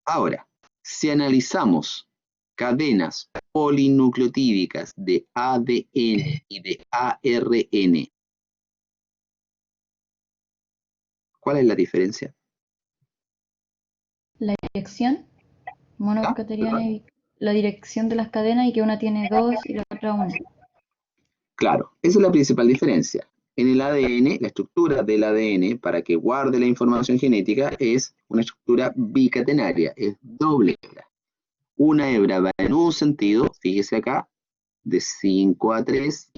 Ahora, si analizamos cadenas polinucleotídicas de ADN y de ARN, ¿cuál es la diferencia? La dirección ¿Ah? monocateriana ¿Perdón? y la dirección de las cadenas y que una tiene 2 y la otra 1. Claro, esa es la principal diferencia. En el ADN, la estructura del ADN, para que guarde la información genética, es una estructura bicatenaria, es doble hebra. Una hebra va en un sentido, fíjese acá, de 5 a 3,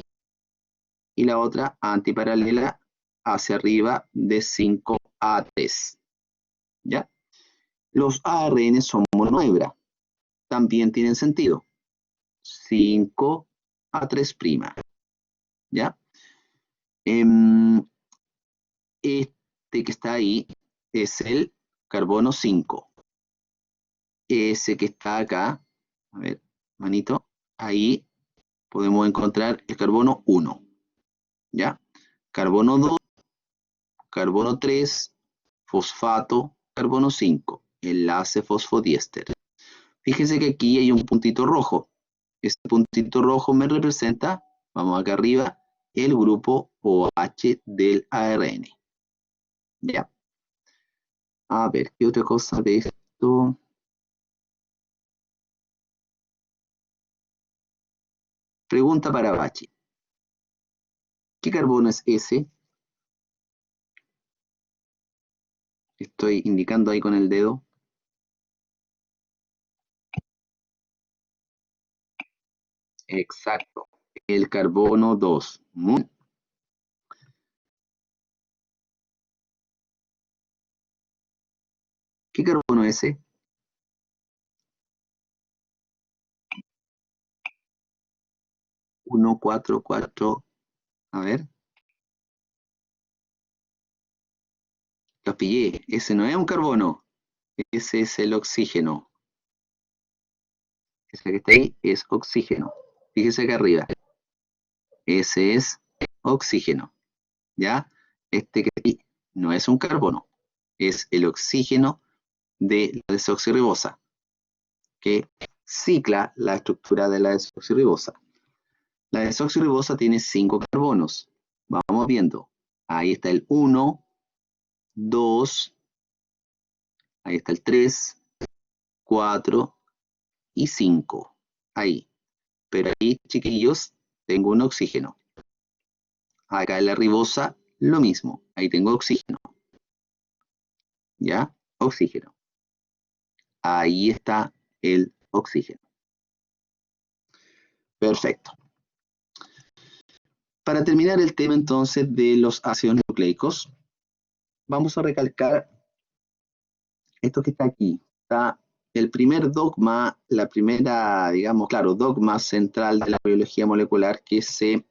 y la otra antiparalela hacia arriba de 5 a 3. ¿Ya? Los ARN son monohebra, también tienen sentido. 5 a 3'. ¿Ya? Este que está ahí es el carbono 5. Ese que está acá, a ver, manito, ahí podemos encontrar el carbono 1, ¿ya? Carbono 2, carbono 3, fosfato, carbono 5, enlace fosfodiéster. Fíjense que aquí hay un puntito rojo. Este puntito rojo me representa, vamos acá arriba, el grupo OH del ARN. ¿Ya? A ver, ¿qué otra cosa de esto? Pregunta para Bachi. ¿Qué carbono es ese? Estoy indicando ahí con el dedo. Exacto. El carbono 2. ¿Qué carbono es ese? Uno, 4, 4. A ver. Los pillé. Ese no es un carbono. Ese es el oxígeno. Ese que está ahí es oxígeno. Fíjese acá arriba. Ese es oxígeno. ¿Ya? Este que está ahí no es un carbono. Es el oxígeno de la desoxirribosa, que cicla la estructura de la desoxirribosa. La desoxirribosa tiene 5 carbonos. Vamos viendo. Ahí está el 1, 2, ahí está el 3, 4 y 5. Ahí. Pero ahí, chiquillos, tengo un oxígeno. Acá en la ribosa, lo mismo. Ahí tengo oxígeno. ¿Ya? Oxígeno. Ahí está el oxígeno. Perfecto. Para terminar el tema entonces de los ácidos nucleicos, vamos a recalcar esto que está aquí. Está el primer dogma, la primera, digamos, claro, dogma central de la biología molecular que se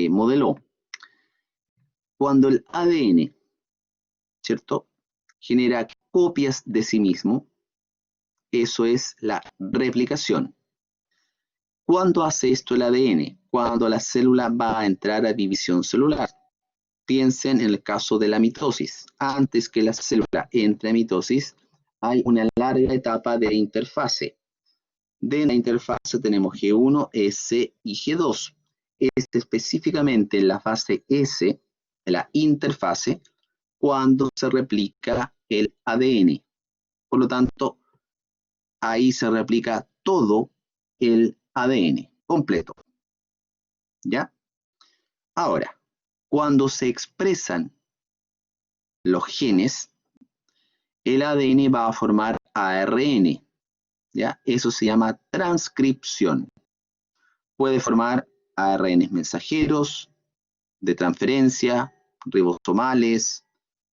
modeló. Cuando el ADN, ¿cierto?, genera copias de sí mismo, eso es la replicación. ¿Cuándo hace esto el ADN? Cuando la célula va a entrar a división celular. Piensen en el caso de la mitosis. Antes que la célula entre a mitosis, hay una larga etapa de interfase. De la interfase tenemos G1, S y G2. Es específicamente en la fase S, de la interfase, cuando se replica el ADN. Por lo tanto, ahí se replica todo el ADN completo. ¿Ya? Ahora, cuando se expresan los genes, el ADN va a formar ARN. ¿Ya? Eso se llama transcripción. Puede formar ARN mensajeros, de transferencia, ribosomales,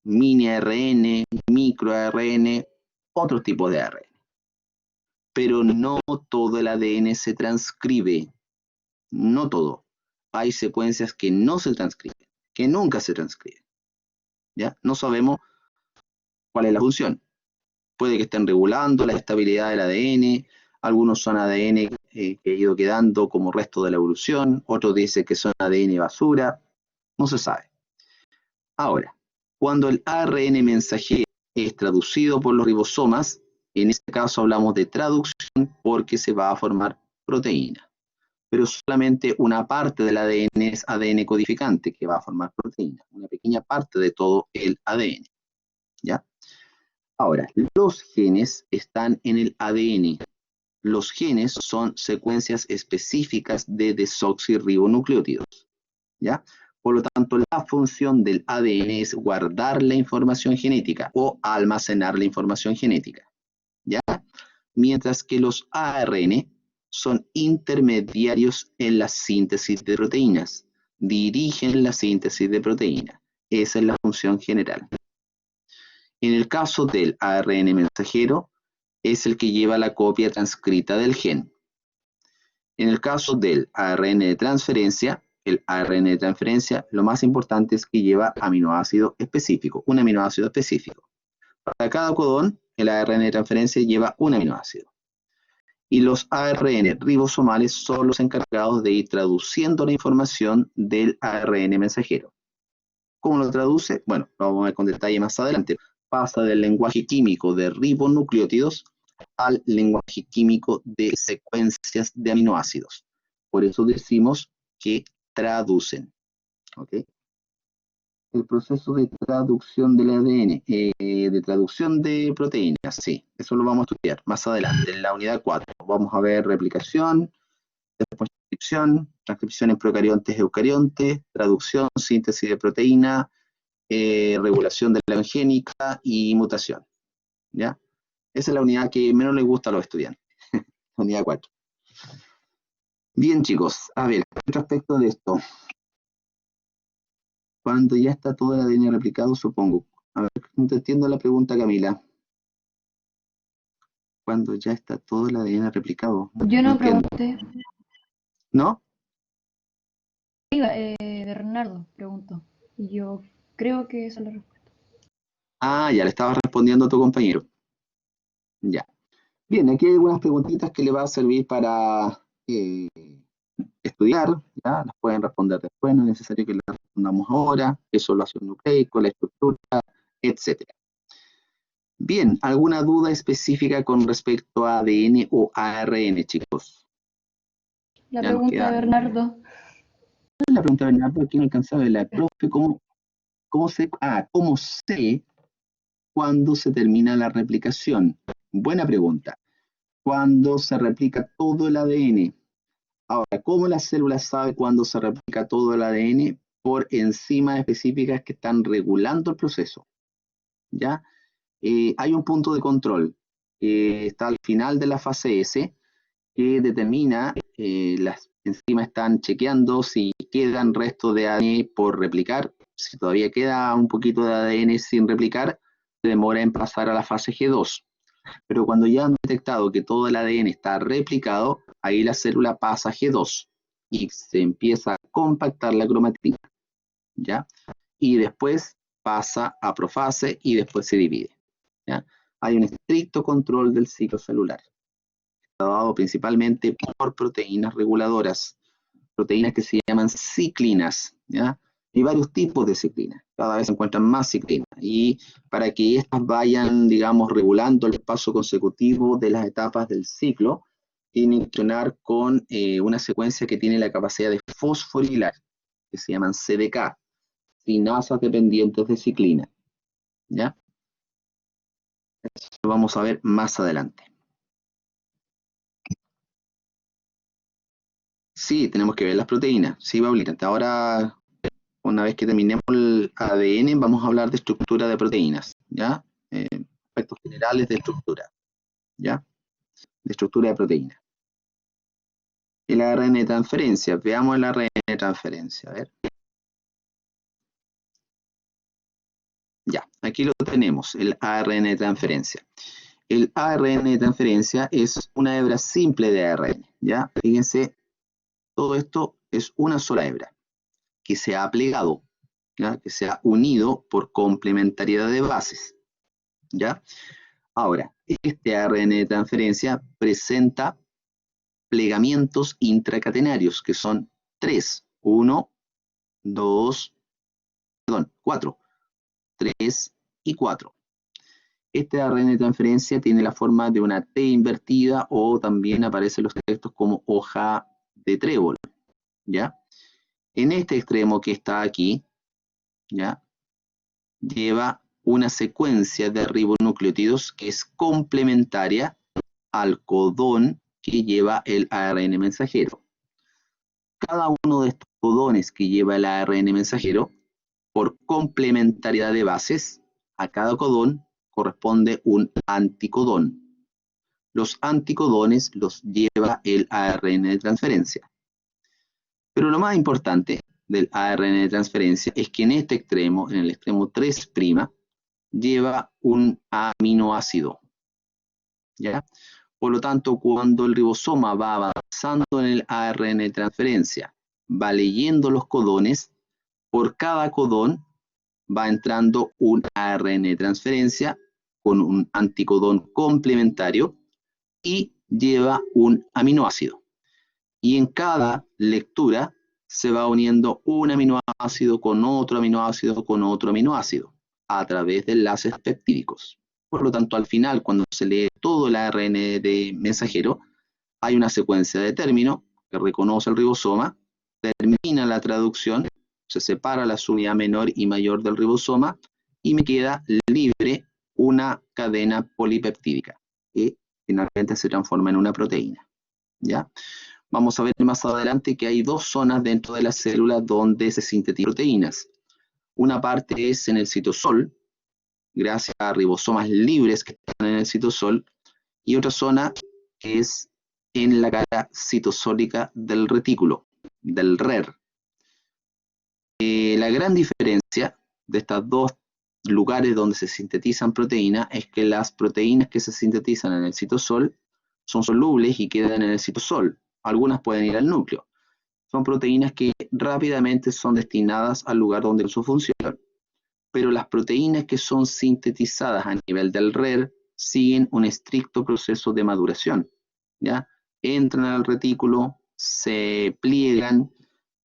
mini ARN, micro ARN, otros tipos de ARN. Pero no todo el ADN se transcribe. No todo. Hay secuencias que no se transcriben, que nunca se transcriben. ¿Ya? No sabemos cuál es la función. Puede que estén regulando la estabilidad del ADN, algunos son ADN que ha ido quedando como resto de la evolución, otros dicen que son ADN basura, no se sabe. Ahora, cuando el ARN mensajero es traducido por los ribosomas, en este caso hablamos de traducción porque se va a formar proteína. Pero solamente una parte del ADN es ADN codificante que va a formar proteína, una pequeña parte de todo el ADN. ¿Ya? Ahora, los genes están en el ADN. Los genes son secuencias específicas de desoxirribonucleótidos, ¿ya? Por lo tanto, la función del ADN es guardar la información genética o almacenar la información genética, ¿ya? Mientras que los ARN son intermediarios en la síntesis de proteínas, dirigen la síntesis de proteínas. Esa es la función general. En el caso del ARN mensajero, es el que lleva la copia transcrita del gen. En el caso del ARN de transferencia, el ARN de transferencia, lo más importante es que lleva aminoácido específico, un aminoácido específico. Para cada codón, el ARN de transferencia lleva un aminoácido. Y los ARN ribosomales son los encargados de ir traduciendo la información del ARN mensajero. ¿Cómo lo traduce? Bueno, lo vamos a ver con detalle más adelante. Pasa del lenguaje químico de ribonucleótidos al lenguaje químico de secuencias de aminoácidos. Por eso decimos que traducen. ¿Ok? El proceso de traducción del ADN, de traducción de proteínas, sí, eso lo vamos a estudiar más adelante, en la unidad 4. Vamos a ver replicación, después transcripción en procariontes y eucariontes, traducción, síntesis de proteína, regulación de la eugénica y mutación. ¿Ya? Esa es la unidad que menos les gusta a los estudiantes, la unidad 4. Bien, chicos, a ver, otro aspecto de esto. Cuando ya está todo el ADN replicado, supongo. A ver, no te entiendo la pregunta, Camila. Cuando ya está todo el ADN replicado. Yo no entiendo. pregunté. ¿No? Bernardo preguntó. Y yo creo que esa es la respuesta. Ah, ya le estaba respondiendo a tu compañero. Ya. Bien, aquí hay algunas preguntitas que le va a servir para estudiar, ¿ya? Las pueden responder después, no es necesario que las respondamos ahora, eso lo hace un nucleico, la estructura, etcétera. Bien, ¿alguna duda específica con respecto a ADN o ARN, chicos? La Ya nos pregunta de queda. Bernardo. La pregunta de Bernardo, aquí no alcanzaba la profe, ¿cómo sé cuándo se termina la replicación? Buena pregunta. Cuando se replica todo el ADN. Ahora, ¿cómo la célula sabe cuándo se replica todo el ADN? Por enzimas específicas que están regulando el proceso. ¿Ya? Hay un punto de control que está al final de la fase S que determina, las enzimas están chequeando si quedan restos de ADN por replicar. Si todavía queda un poquito de ADN sin replicar, se demora en pasar a la fase G2. Pero cuando ya han detectado que todo el ADN está replicado, ahí la célula pasa a G2 y se empieza a compactar la cromatina, ¿ya? Y después pasa a profase y después se divide, ¿ya? Hay un estricto control del ciclo celular, dado principalmente por proteínas reguladoras, proteínas que se llaman ciclinas, ¿ya? Hay varios tipos de ciclinas, cada vez se encuentran más ciclinas, y para que estas vayan, digamos, regulando el paso consecutivo de las etapas del ciclo, tienen que funcionar con una secuencia que tiene la capacidad de fosforilar, que se llaman CDK, cinasas dependientes de ciclina, ¿ya? Eso lo vamos a ver más adelante. Sí, tenemos que ver las proteínas. Sí, Paulita. Ahora, una vez que terminemos el ADN, vamos a hablar de estructura de proteínas, ¿ya? Aspectos generales de estructura, ¿ya? De estructura de proteínas. El ARN de transferencia. Veamos el ARN de transferencia. A ver. Ya, aquí lo tenemos, el ARN de transferencia. El ARN de transferencia es una hebra simple de ARN, ¿ya? Fíjense, todo esto es una sola hebra que se ha plegado, ¿ya? Que se ha unido por complementariedad de bases, ¿ya? Ahora, este ARN de transferencia presenta plegamientos intracatenarios, que son 3, 1, 2, perdón, 4, 3 y 4. Este ARN de transferencia tiene la forma de una T invertida o también aparecen los textos como hoja de trébol, ¿ya? En este extremo que está aquí, ¿ya? Lleva una secuencia de ribonucleótidos que es complementaria al codón que lleva el ARN mensajero. Cada uno de estos codones que lleva el ARN mensajero, por complementariedad de bases, a cada codón corresponde un anticodón. Los anticodones los lleva el ARN de transferencia. Pero lo más importante del ARN de transferencia es que en este extremo, en el extremo 3', lleva un aminoácido, ¿ya? Por lo tanto, cuando el ribosoma va avanzando en el ARN de transferencia, va leyendo los codones, por cada codón va entrando un ARN de transferencia con un anticodón complementario y lleva un aminoácido. Y en cada lectura se va uniendo un aminoácido con otro aminoácido con otro aminoácido a través de enlaces peptídicos. Por lo tanto, al final, cuando se lee todo el ARN de mensajero, hay una secuencia de términos que reconoce el ribosoma, termina la traducción, se separa la unidad menor y mayor del ribosoma y me queda libre una cadena polipeptídica que finalmente se transforma en una proteína. ¿Ya? Vamos a ver más adelante que hay dos zonas dentro de la célula donde se sintetizan proteínas. Una parte es en el citosol, gracias a ribosomas libres que están en el citosol, y otra zona que es en la cara citosólica del retículo, del RER. La gran diferencia de estos dos lugares donde se sintetizan proteínas es que las proteínas que se sintetizan en el citosol son solubles y quedan en el citosol. Algunas pueden ir al núcleo. Son proteínas que rápidamente son destinadas al lugar donde su función. Pero las proteínas que son sintetizadas a nivel del RER siguen un estricto proceso de maduración, ¿ya? Entran al retículo, se pliegan,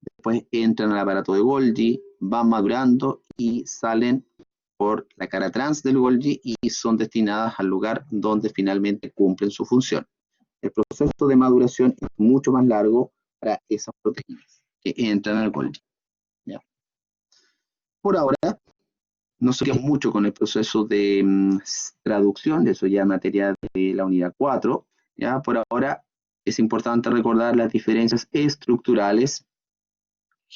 después entran al aparato de Golgi, van madurando y salen por la cara trans del Golgi y son destinadas al lugar donde finalmente cumplen su función. El proceso de maduración es mucho más largo para esas proteínas que entran al Golgi, ¿ya? Por ahora, no se queda mucho con el proceso de traducción, de eso ya materia de la unidad 4. ¿Ya? Por ahora es importante recordar las diferencias estructurales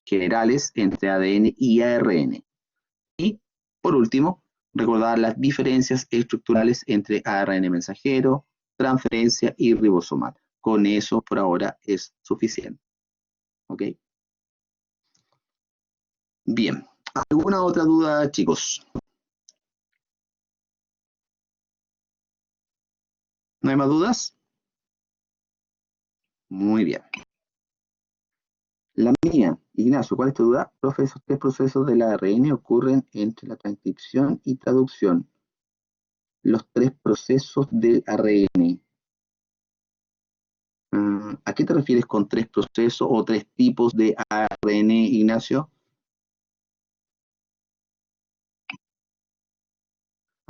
generales entre ADN y ARN. Y, por último, recordar las diferencias estructurales entre ARN mensajero, transferencia y ribosomal. Con eso, por ahora, es suficiente. ¿Ok? Bien. ¿Alguna otra duda, chicos? ¿No hay más dudas? Muy bien. La mía, Ignacio, ¿cuál es tu duda? Profe, esos tres procesos del ARN ocurren entre la transcripción y traducción. Los tres procesos del ARN. ¿A qué te refieres con tres procesos o tres tipos de ARN, Ignacio?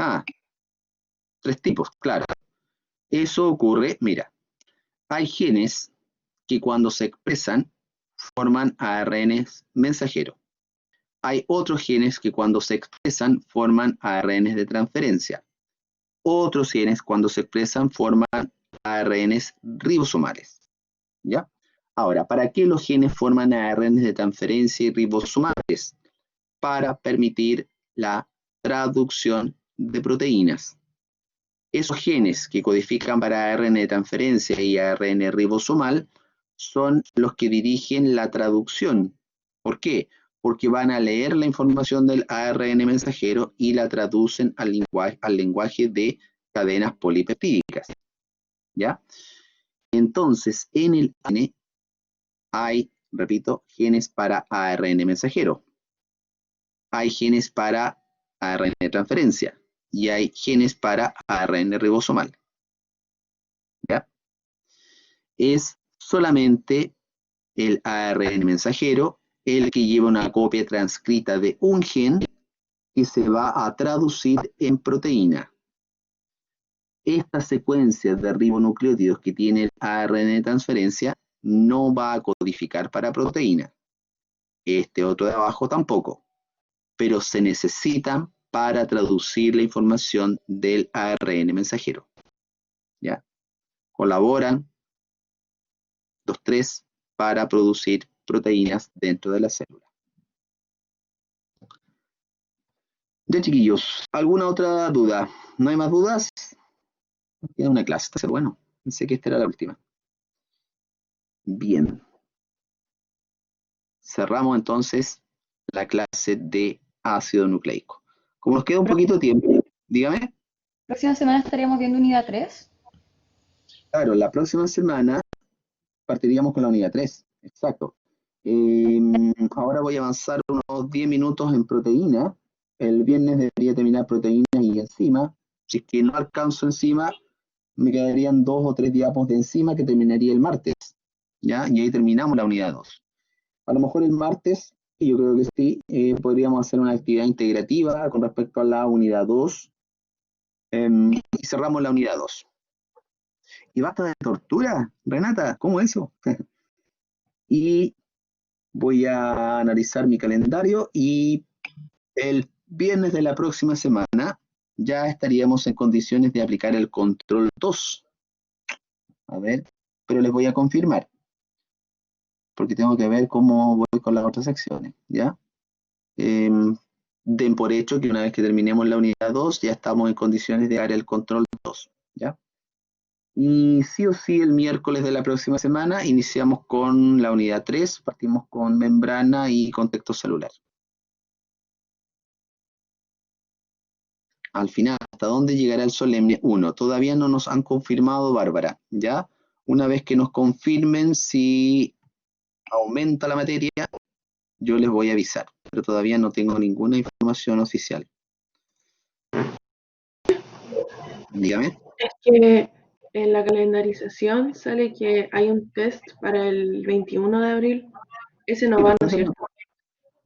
Ah, tres tipos, claro. Eso ocurre, mira, hay genes que cuando se expresan forman ARNs mensajeros. Hay otros genes que cuando se expresan forman ARNs de transferencia. Otros genes cuando se expresan forman ARNs ribosomales. ¿Ya? Ahora, ¿para qué los genes forman ARNs de transferencia y ribosomales? Para permitir la traducción de proteínas. Esos genes que codifican para ARN de transferencia y ARN ribosomal son los que dirigen la traducción. ¿Por qué? Porque van a leer la información del ARN mensajero y la traducen al lenguaje de cadenas polipeptídicas. ¿Ya? Entonces, en el ARN hay, repito, genes para ARN mensajero. Hay genes para ARN de transferencia y hay genes para ARN ribosomal. ¿Ya? Es solamente el ARN mensajero el que lleva una copia transcrita de un gen que se va a traducir en proteína. Esta secuencia de ribonucleótidos que tiene el ARN de transferencia no va a codificar para proteína. Este otro de abajo tampoco, pero se necesitan para traducir la información del ARN mensajero. ¿Ya? Colaboran los tres para producir proteínas dentro de la célula. Ya, chiquillos, ¿alguna otra duda? ¿No hay más dudas? Queda una clase, está bueno. Pensé que esta era la última. Bien. Cerramos entonces la clase de ácido nucleico. Como nos queda un poquito de tiempo, dígame. Próxima semana estaríamos viendo unidad 3. Claro, la próxima semana partiríamos con la unidad 3. Exacto. Ahora voy a avanzar unos 10 minutos en proteína. El viernes debería terminar proteínas y enzimas. Si es que no alcanzo enzima, me quedarían 2 o 3 diapos de enzima que terminaría el martes, ¿ya? Y ahí terminamos la unidad 2. A lo mejor el martes, y yo creo que sí, podríamos hacer una actividad integrativa con respecto a la unidad 2, y cerramos la unidad 2. Y basta de tortura, Renata, ¿cómo eso? Y voy a analizar mi calendario y el viernes de la próxima semana ya estaríamos en condiciones de aplicar el control 2. A ver, pero les voy a confirmar, porque tengo que ver cómo voy con las otras secciones, ¿ya? Den por hecho que una vez que terminemos la unidad 2, ya estamos en condiciones de dar el control 2, ¿ya? Y sí o sí, el miércoles de la próxima semana iniciamos con la unidad 3, partimos con membrana y contexto celular. Al final, ¿hasta dónde llegará el solemne 1? Todavía no nos han confirmado, Bárbara, ¿ya? Una vez que nos confirmen si aumenta la materia, yo les voy a avisar, pero todavía no tengo ninguna información oficial. Dígame. Es que en la calendarización sale que hay un test para el 21 de abril. Ese no va, ¿no es cierto?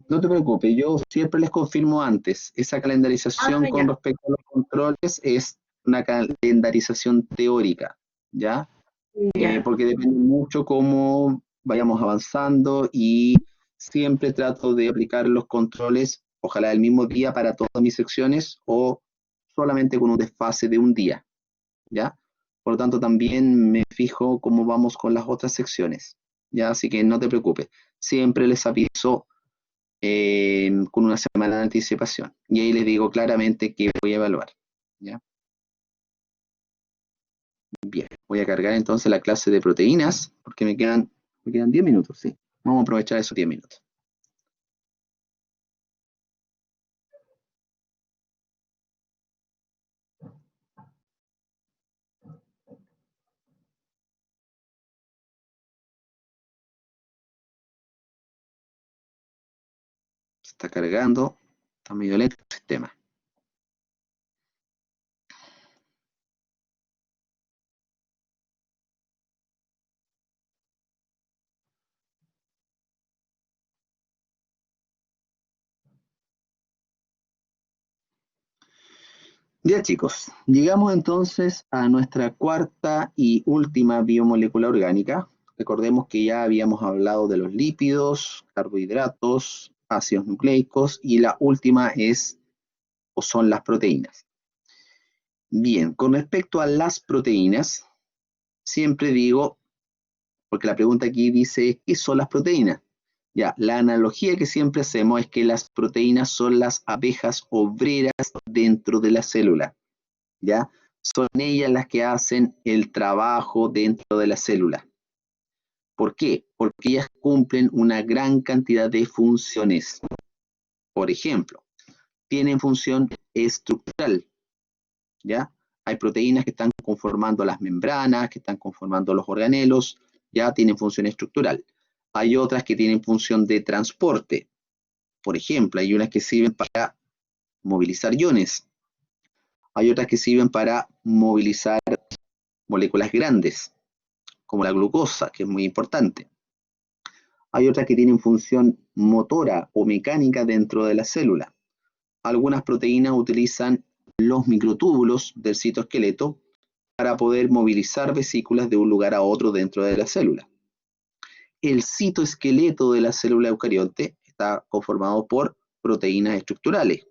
No te preocupes, yo siempre les confirmo antes. Esa calendarización con respecto a los controles es una calendarización teórica, ¿ya? Porque depende mucho cómo vayamos avanzando y siempre trato de aplicar los controles, ojalá el mismo día para todas mis secciones o solamente con un desfase de un día, ¿ya? Por lo tanto, también me fijo cómo vamos con las otras secciones, ¿ya? Así que no te preocupes, siempre les aviso con una semana de anticipación. Y ahí les digo claramente que voy a evaluar, ¿ya? Bien, voy a cargar entonces la clase de proteínas, porque me quedan 10 minutos, sí. Vamos a aprovechar esos 10 minutos. Se está cargando, está medio lento el sistema. Ya chicos, llegamos entonces a nuestra cuarta y última biomolécula orgánica. Recordemos que ya habíamos hablado de los lípidos, carbohidratos, ácidos nucleicos y la última es o son las proteínas. Bien, con respecto a las proteínas, siempre digo, porque la pregunta aquí dice, ¿qué son las proteínas? Ya, la analogía que siempre hacemos es que las proteínas son las abejas obreras dentro de la célula, ¿ya? Son ellas las que hacen el trabajo dentro de la célula. ¿Por qué? Porque ellas cumplen una gran cantidad de funciones. Por ejemplo, tienen función estructural, ¿ya? Hay proteínas que están conformando las membranas, que están conformando los organelos, ya tienen función estructural. Hay otras que tienen función de transporte. Por ejemplo, hay unas que sirven para movilizar iones. Hay otras que sirven para movilizar moléculas grandes, como la glucosa, que es muy importante. Hay otras que tienen función motora o mecánica dentro de la célula. Algunas proteínas utilizan los microtúbulos del citoesqueleto para poder movilizar vesículas de un lugar a otro dentro de la célula. El citoesqueleto de la célula eucariote está conformado por proteínas estructurales,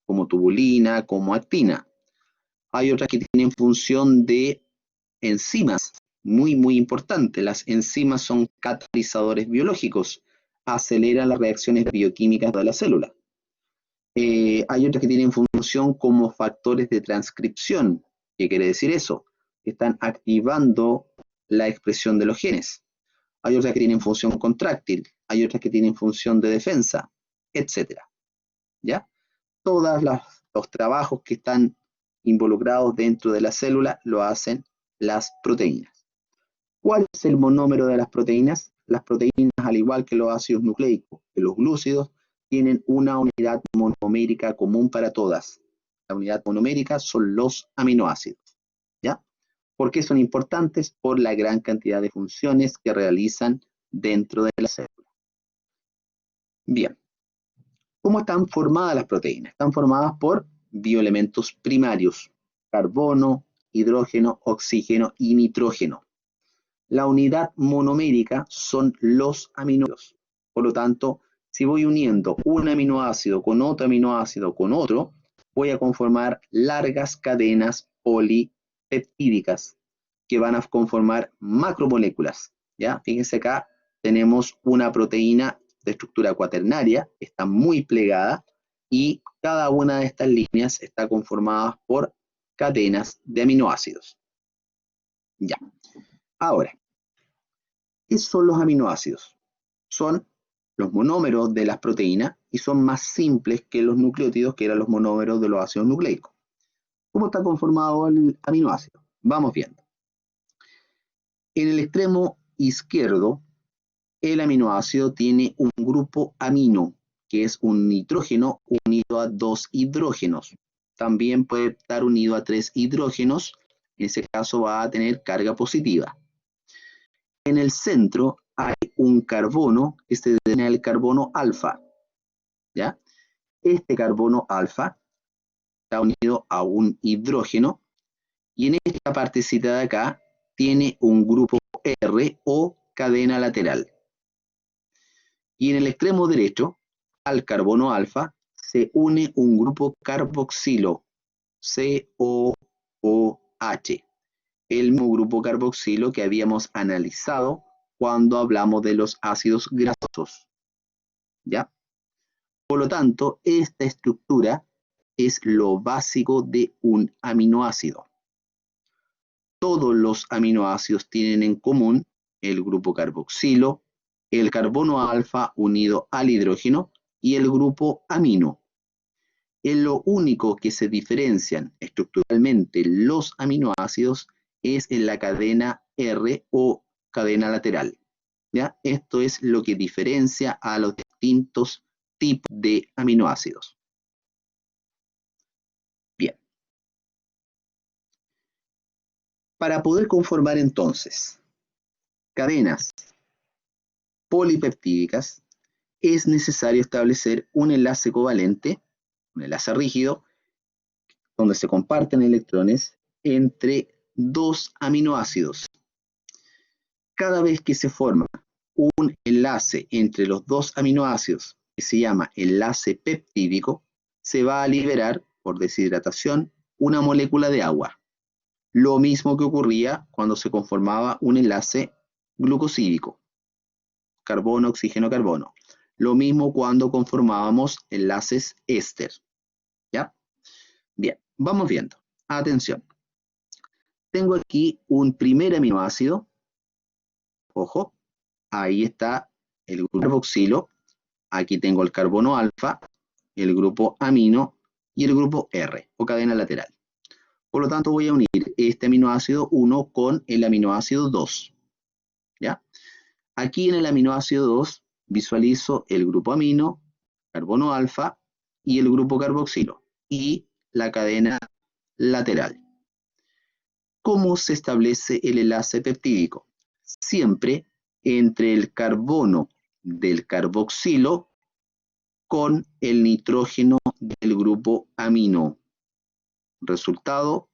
como tubulina, como actina. Hay otras que tienen función de enzimas, muy importante. Las enzimas son catalizadores biológicos, aceleran las reacciones bioquímicas de la célula. Hay otras que tienen función como factores de transcripción. ¿Qué quiere decir eso? Están activando la expresión de los genes. Hay otras que tienen función contráctil, hay otras que tienen función de defensa, etc. ¿Ya? Todos los trabajos que están involucrados dentro de la célula lo hacen las proteínas. ¿Cuál es el monómero de las proteínas? Las proteínas, al igual que los ácidos nucleicos, que los glúcidos, tienen una unidad monomérica común para todas. La unidad monomérica son los aminoácidos, ¿ya? ¿Por qué son importantes? Por la gran cantidad de funciones que realizan dentro de la célula. Bien, ¿cómo están formadas las proteínas? Están formadas por bioelementos primarios: carbono, hidrógeno, oxígeno y nitrógeno. La unidad monomérica son los aminoácidos. Por lo tanto, si voy uniendo un aminoácido con otro aminoácido con otro, voy a conformar largas cadenas polipeptídicas que van a conformar macromoléculas. ¿Ya? Fíjense acá, tenemos una proteína de estructura cuaternaria, está muy plegada, y cada una de estas líneas está conformada por cadenas de aminoácidos. Ya. Ahora, ¿qué son los aminoácidos? Son los monómeros de las proteínas y son más simples que los nucleótidos, que eran los monómeros de los ácidos nucleicos. ¿Cómo está conformado el aminoácido? Vamos viendo. En el extremo izquierdo, el aminoácido tiene un grupo amino, que es un nitrógeno unido a 2 hidrógenos. También puede estar unido a 3 hidrógenos, en ese caso va a tener carga positiva. En el centro hay un carbono que se denomina el carbono alfa, ¿ya? Este carbono alfa está unido a un hidrógeno y en esta partecita de acá tiene un grupo R o cadena lateral. Y en el extremo derecho, al carbono alfa, se une un grupo carboxilo, COOH, el mismo grupo carboxilo que habíamos analizado cuando hablamos de los ácidos grasosos. ¿Ya? Por lo tanto, esta estructura es lo básico de un aminoácido. Todos los aminoácidos tienen en común el grupo carboxilo, el carbono alfa unido al hidrógeno y el grupo amino. En lo único que se diferencian estructuralmente los aminoácidos es en la cadena R o cadena lateral. ¿Ya? Esto es lo que diferencia a los distintos tipos de aminoácidos. Bien. Para poder conformar entonces cadenas polipeptídicas, es necesario establecer un enlace covalente, un enlace rígido, donde se comparten electrones entre dos aminoácidos. Cada vez que se forma un enlace entre los dos aminoácidos, que se llama enlace peptídico, se va a liberar, por deshidratación, una molécula de agua. Lo mismo que ocurría cuando se conformaba un enlace glucosídico. Carbono, oxígeno, carbono. Lo mismo cuando conformábamos enlaces éster. ¿Ya? Bien, vamos viendo. Atención. Tengo aquí un primer aminoácido. Ojo, ahí está el grupo carboxilo. Aquí tengo el carbono alfa, el grupo amino y el grupo R, o cadena lateral. Por lo tanto, voy a unir este aminoácido 1 con el aminoácido 2. ¿Ya? Aquí en el aminoácido 2 visualizo el grupo amino, carbono alfa y el grupo carboxilo y la cadena lateral. ¿Cómo se establece el enlace peptídico? Siempre entre el carbono del carboxilo con el nitrógeno del grupo amino. Resultado,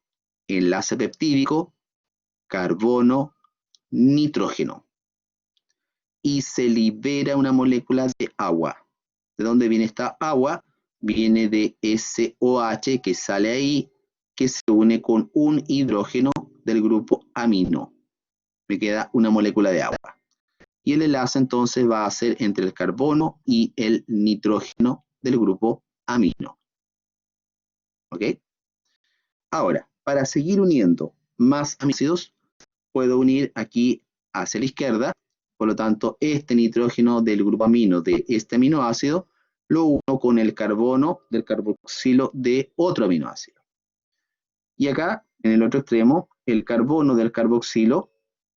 enlace peptídico, carbono, nitrógeno. Y se libera una molécula de agua. ¿De dónde viene esta agua? Viene de SOH que sale ahí, que se une con un hidrógeno del grupo amino. Me queda una molécula de agua. Y el enlace entonces va a ser entre el carbono y el nitrógeno del grupo amino. ¿Ok? Ahora, para seguir uniendo más aminoácidos, puedo unir aquí hacia la izquierda. Por lo tanto, este nitrógeno del grupo amino de este aminoácido lo uno con el carbono del carboxilo de otro aminoácido. Y acá, en el otro extremo, el carbono del carboxilo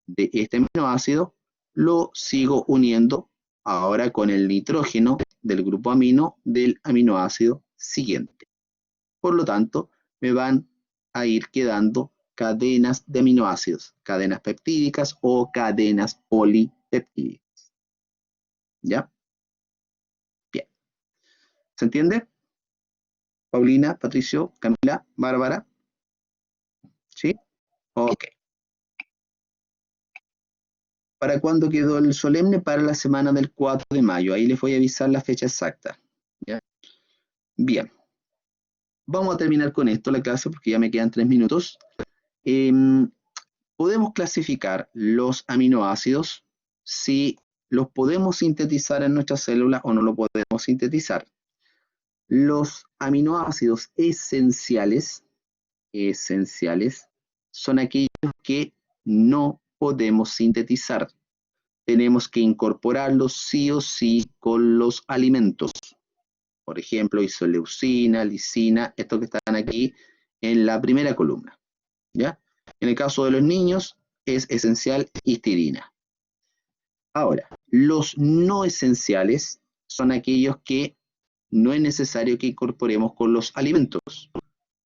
de este aminoácido lo sigo uniendo ahora con el nitrógeno del grupo amino del aminoácido siguiente. Por lo tanto, me van a ir quedando cadenas de aminoácidos, cadenas peptídicas o cadenas polipeptídicas. ¿Ya? Bien. ¿Se entiende? Paulina, Patricio, Camila, Bárbara. ¿Sí? Ok. ¿Para cuándo quedó el solemne? Para la semana del 4 de mayo. Ahí les voy a avisar la fecha exacta. ¿Ya? Bien. Vamos a terminar con esto la clase porque ya me quedan 3 minutos. Podemos clasificar los aminoácidos si los podemos sintetizar en nuestra célula o no lo podemos sintetizar. Los aminoácidos esenciales son aquellos que no podemos sintetizar. Tenemos que incorporarlos sí o sí con los alimentos. Por ejemplo, isoleucina, lisina, estos que están aquí en la primera columna. ¿Ya? En el caso de los niños es esencial histidina. Ahora, los no esenciales son aquellos que no es necesario que incorporemos con los alimentos,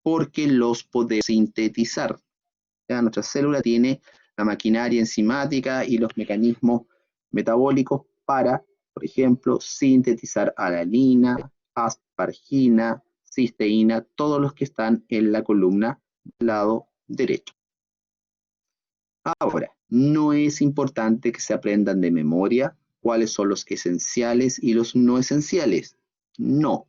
porque los podemos sintetizar. ¿Ya? Nuestra célula tiene la maquinaria enzimática y los mecanismos metabólicos para, por ejemplo, sintetizar alanina, aspargina, cisteína, todos los que están en la columna del lado derecho. Ahora, no es importante que se aprendan de memoria cuáles son los esenciales y los no esenciales. No.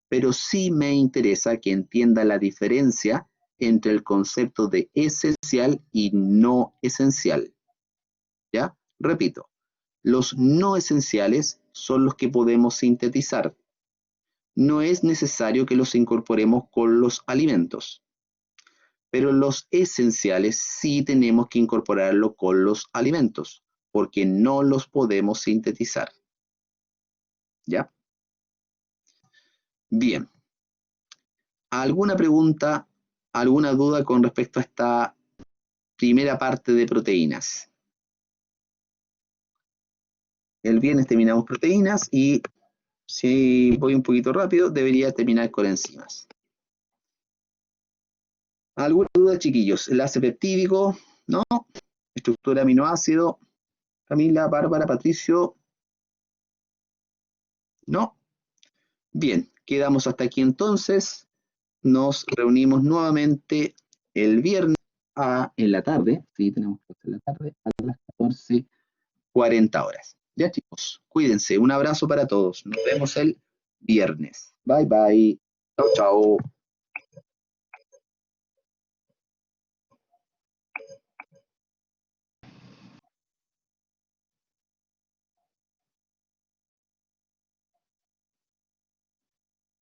Pero sí me interesa que entienda la diferencia entre el concepto de esencial y no esencial. ¿Ya? Repito, los no esenciales son los que podemos sintetizar. No es necesario que los incorporemos con los alimentos. Pero los esenciales sí tenemos que incorporarlo con los alimentos, porque no los podemos sintetizar. ¿Ya? Bien. ¿Alguna pregunta, alguna duda con respecto a esta primera parte de proteínas? El viernes terminamos proteínas y si voy un poquito rápido, debería terminar con enzimas. ¿Alguna duda, chiquillos? Enlace peptídico, ¿no? Estructura aminoácido. Camila, Bárbara, Patricio. ¿No? Bien, quedamos hasta aquí entonces. Nos reunimos nuevamente el viernes en la tarde. Sí, tenemos que hacer la tarde a las 14:40 horas. Ya, chicos, cuídense. Un abrazo para todos. Nos vemos el viernes. Bye, bye. Chao, chao.